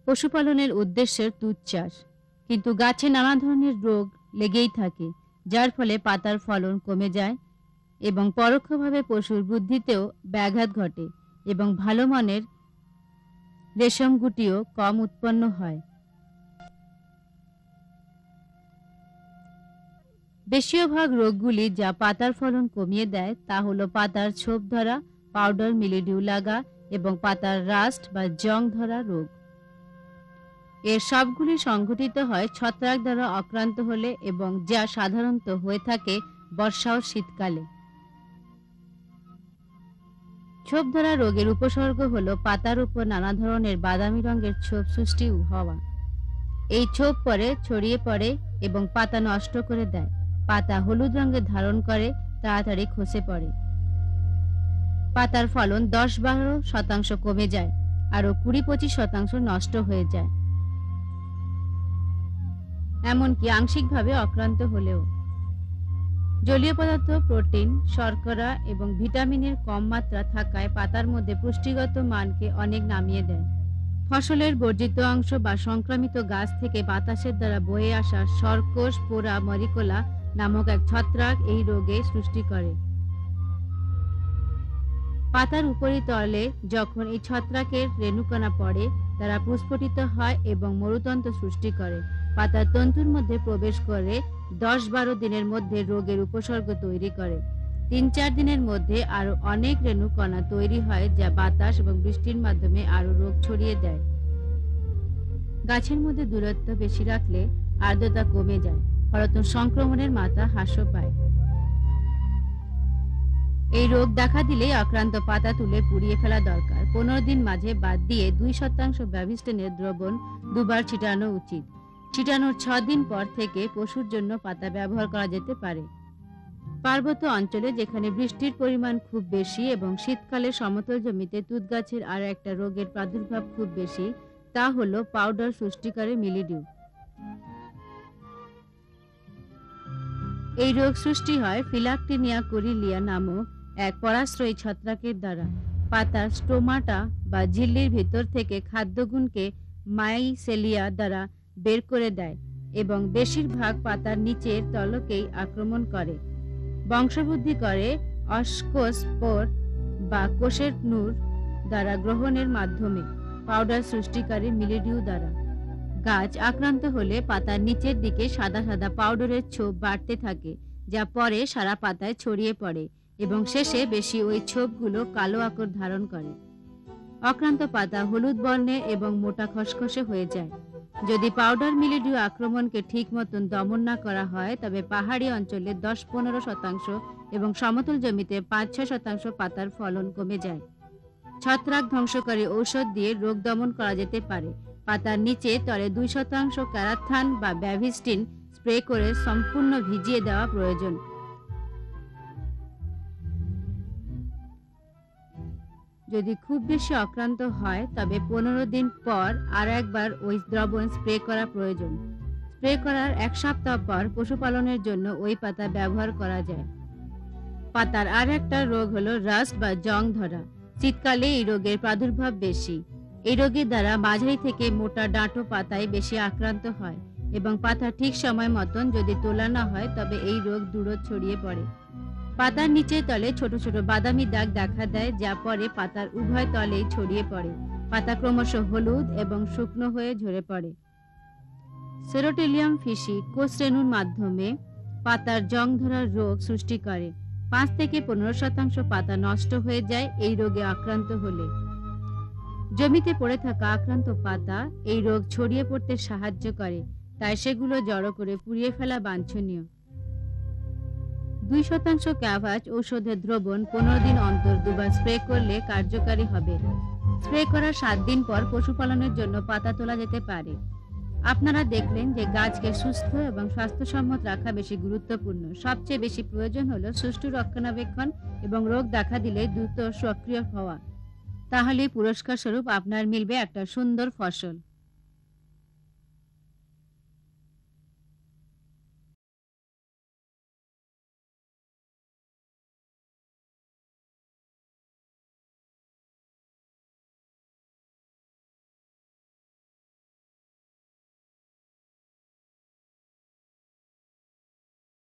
পশুপালনের উদ্দেশ্যের তুঁত চাষ, কিন্তু গাছে নানা ধরনের রোগ লেগেই থাকে, যার ফলে পাতার ফলন কমে যায় এবং পরোক্ষভাবে পশুর বুদ্ধিতেও ব্যাঘাত ঘটে এবং ভালো মানের রেশম গুটিও কম উৎপন্ন হয়। বেশিরভাগ রোগগুলি যা পাতার ফলন কমিয়ে দেয় তা হলো পাতার ছোপ ধরা, পাউডার মিলিডিউ লাগা এবং পাতার রাস্ট বা জং ধরা রোগ। এর সবগুলি সংঘটিত হয় ছত্রাক দ্বারা আক্রান্ত হলে এবং যা সাধারণত হয়ে থাকে বর্ষা ও শীতকালে। ছোপ ধরা রোগের উপসর্গ হলো পাতার উপর নানা ধরনের বাদামি রঙের ছোপ সৃষ্টি হওয়া। এই ছোপ পরে ছড়িয়ে পড়ে এবং পাতা নষ্ট করে দেয়। পাতা হলুদ রঙের ধারণ করে, তাড়াতাড়ি খসে পড়ে। পাতার ফলন 10-12% কমে যায়, আরো 20-25% নষ্ট হয়ে যায়, এমনকি আংশিকভাবে আক্রান্ত হলেও। জলীয় পদার্থ, প্রোটিন, শর্করা এবং ভিটামিনের কম মাত্রা থাকায় পাতার মধ্যে পুষ্টিগত মানকে অনেক নামিয়ে দেয়। ফসলের বর্জিত অংশ বা সংক্রামিত গাছ থেকে বাতাসের দ্বারা বয়ে আসা সরকোষ পোরা মরিকোলা নামক এক ছত্রাক এই রোগে সৃষ্টি করে। পাতার উপরিতলে যখন এই ছত্রাকের রেণুকণা পড়ে, তারা প্রস্ফুটিত হয় এবং মরুতন্ত্র সৃষ্টি করে। পাতার তন্তুর মধ্যে প্রবেশ করে 10-12 দিনের মধ্যে রোগের উপসর্গ তৈরি করে। 3-4 দিনের মধ্যে আরো অনেক রেণুকণা তৈরি হয় যা বাতাস এবং বৃষ্টির মাধ্যমে আরো রোগ ছড়িয়ে দেয়। গাছের মধ্যে দূরত্ব বেশি রাখলে আর্দ্রতা কমে যায়, ফলত সংক্রমণের মাত্রা হ্রাস পায়। এই রোগ দেখা দিলেই আক্রান্ত পাতা তুলে পুড়িয়ে ফেলা দরকার। 15 দিন মাঝে বাদ দিয়ে 2% ব্যাভিস্টিনের দ্রবণ দুবার ছিটানো উচিত। ছিটানোর 6 দিন পর থেকে পশুর জন্য পাতা ব্যবহার করা যেতে পারে। পার্বত্য অঞ্চলে যেখানে বৃষ্টির পরিমাণ খুব বেশি এবং শীতকালে সমতল জমিতে তুঁত গাছের আর একটা রোগের প্রাদুর্ভাব খুব বেশি, তা হলো পাউডার সৃষ্টিকারী মিলিডিউ। এই রোগ সৃষ্টি হয় ফিলাকটিনিয়া কোরিলিয়া নামক এক পরাশ্রয়ী ছত্রাকের দ্বারা। পাতার স্টোমাটা বা ঝিল্লির ভিতর থেকে খাদ্যগুণকে মাইসেলিয়া দ্বারা বের করে দেয় এবং বেশিরভাগ পাতার নিচের তলকেই আক্রমণ করে। বংশবৃদ্ধি করে অস্কোস্পোর বা কোষের নূর দ্বারা গ্রহণের মাধ্যমে, পাউডার সৃষ্টিকারী মিলিডিউ দ্বারা। গাছ আক্রান্ত হলে পাতার নিচের দিকে সাদা সাদা পাউডারের ছোপ বাড়তে থাকে, যা পরে সারা পাতায় ছড়িয়ে পড়ে এবং শেষে বেশি ওই ছোপগুলো কালো আকার ধারণ করে। আক্রান্ত পাতা হলুদ বর্ণের এবং মোটা খসখসে হয়ে যায়। যদি পাউডার মিলিডিউ আক্রমণকে ঠিক মতন দমন না করা হয় তবে পাহাড়ি অঞ্চলে 10-15% এবং সমতল জমিতে 5-6% পাতার ফলন কমে যায়। ছত্রাক ধ্বংসকারী ঔষধ দিয়ে রোগ দমন করা যেতে পারে। পাতার নিচে তলে 2% ক্যারাথান বা ব্যাভিস্টিন স্প্রে করে সম্পূর্ণ ভিজিয়ে দেওয়া প্রয়োজন। যদি খুব বেশি আক্রান্ত হয় তবে 15 দিন পর আর একবার ওই দ্রবণ স্প্রে করা প্রয়োজন। স্প্রে করার 1 সপ্তাহ পর পশুপালনের জন্য ওই পাতা ব্যবহার করা যায়। পাতার আর একটা রোগ হলো রাস্ট বা জং ধরা। শীতকালে এই রোগের প্রাদুর্ভাব বেশি। এই রোগের দ্বারা মাঝারি থেকে মোটা ডাঁটো পাতায় বেশি আক্রান্ত হয় এবং পাতা ঠিক সময় মতন যদি তোলা না হয় তবে এই রোগ দূর ছড়িয়ে পড়ে। পাতার নিচের তলে ছোট ছোট বাদামি দাগ দেখা দেয়, যা পরে পাতার উভয় তলেই ছড়িয়ে পড়ে। পাতা ক্রমশ হলুদ এবং শুকনো হয়ে ঝরে পড়ে। সেরোটেলিয়াম ফিশি কোষ রেণুর মাধ্যমে পাতার জং ধরার রোগ সৃষ্টি করে। 5 থেকে 15% পাতা নষ্ট হয়ে যায় এই রোগে আক্রান্ত হলে। জমিতে পড়ে থাকা আক্রান্ত পাতা এই রোগ ছড়িয়ে পড়তে সাহায্য করে, তাই সেগুলো জড়ো করে পুড়িয়ে ফেলা বাঞ্ছনীয়। 2% ক্যাভাচ ঔষধের দ্রবণ 15 দিন অন্তর দুবার স্প্রে করলে কার্যকারী হবে। স্প্রে করার 7 দিন পর পশুপালনের জন্য পাতা তোলা যেতে পারে। আপনারা দেখলেন যে গাছকে সুস্থ এবং স্বাস্থ্যসম্মত রাখা বেশি গুরুত্বপূর্ণ। সবচেয়ে বেশি প্রয়োজন হলো সুষ্ঠু রক্ষণাবেক্ষণ এবং রোগ দেখা দিলে দ্রুত সক্রিয় হওয়া। তাহলে পুরস্কার স্বরূপ আপনার মিলবে একটা সুন্দর ফসল।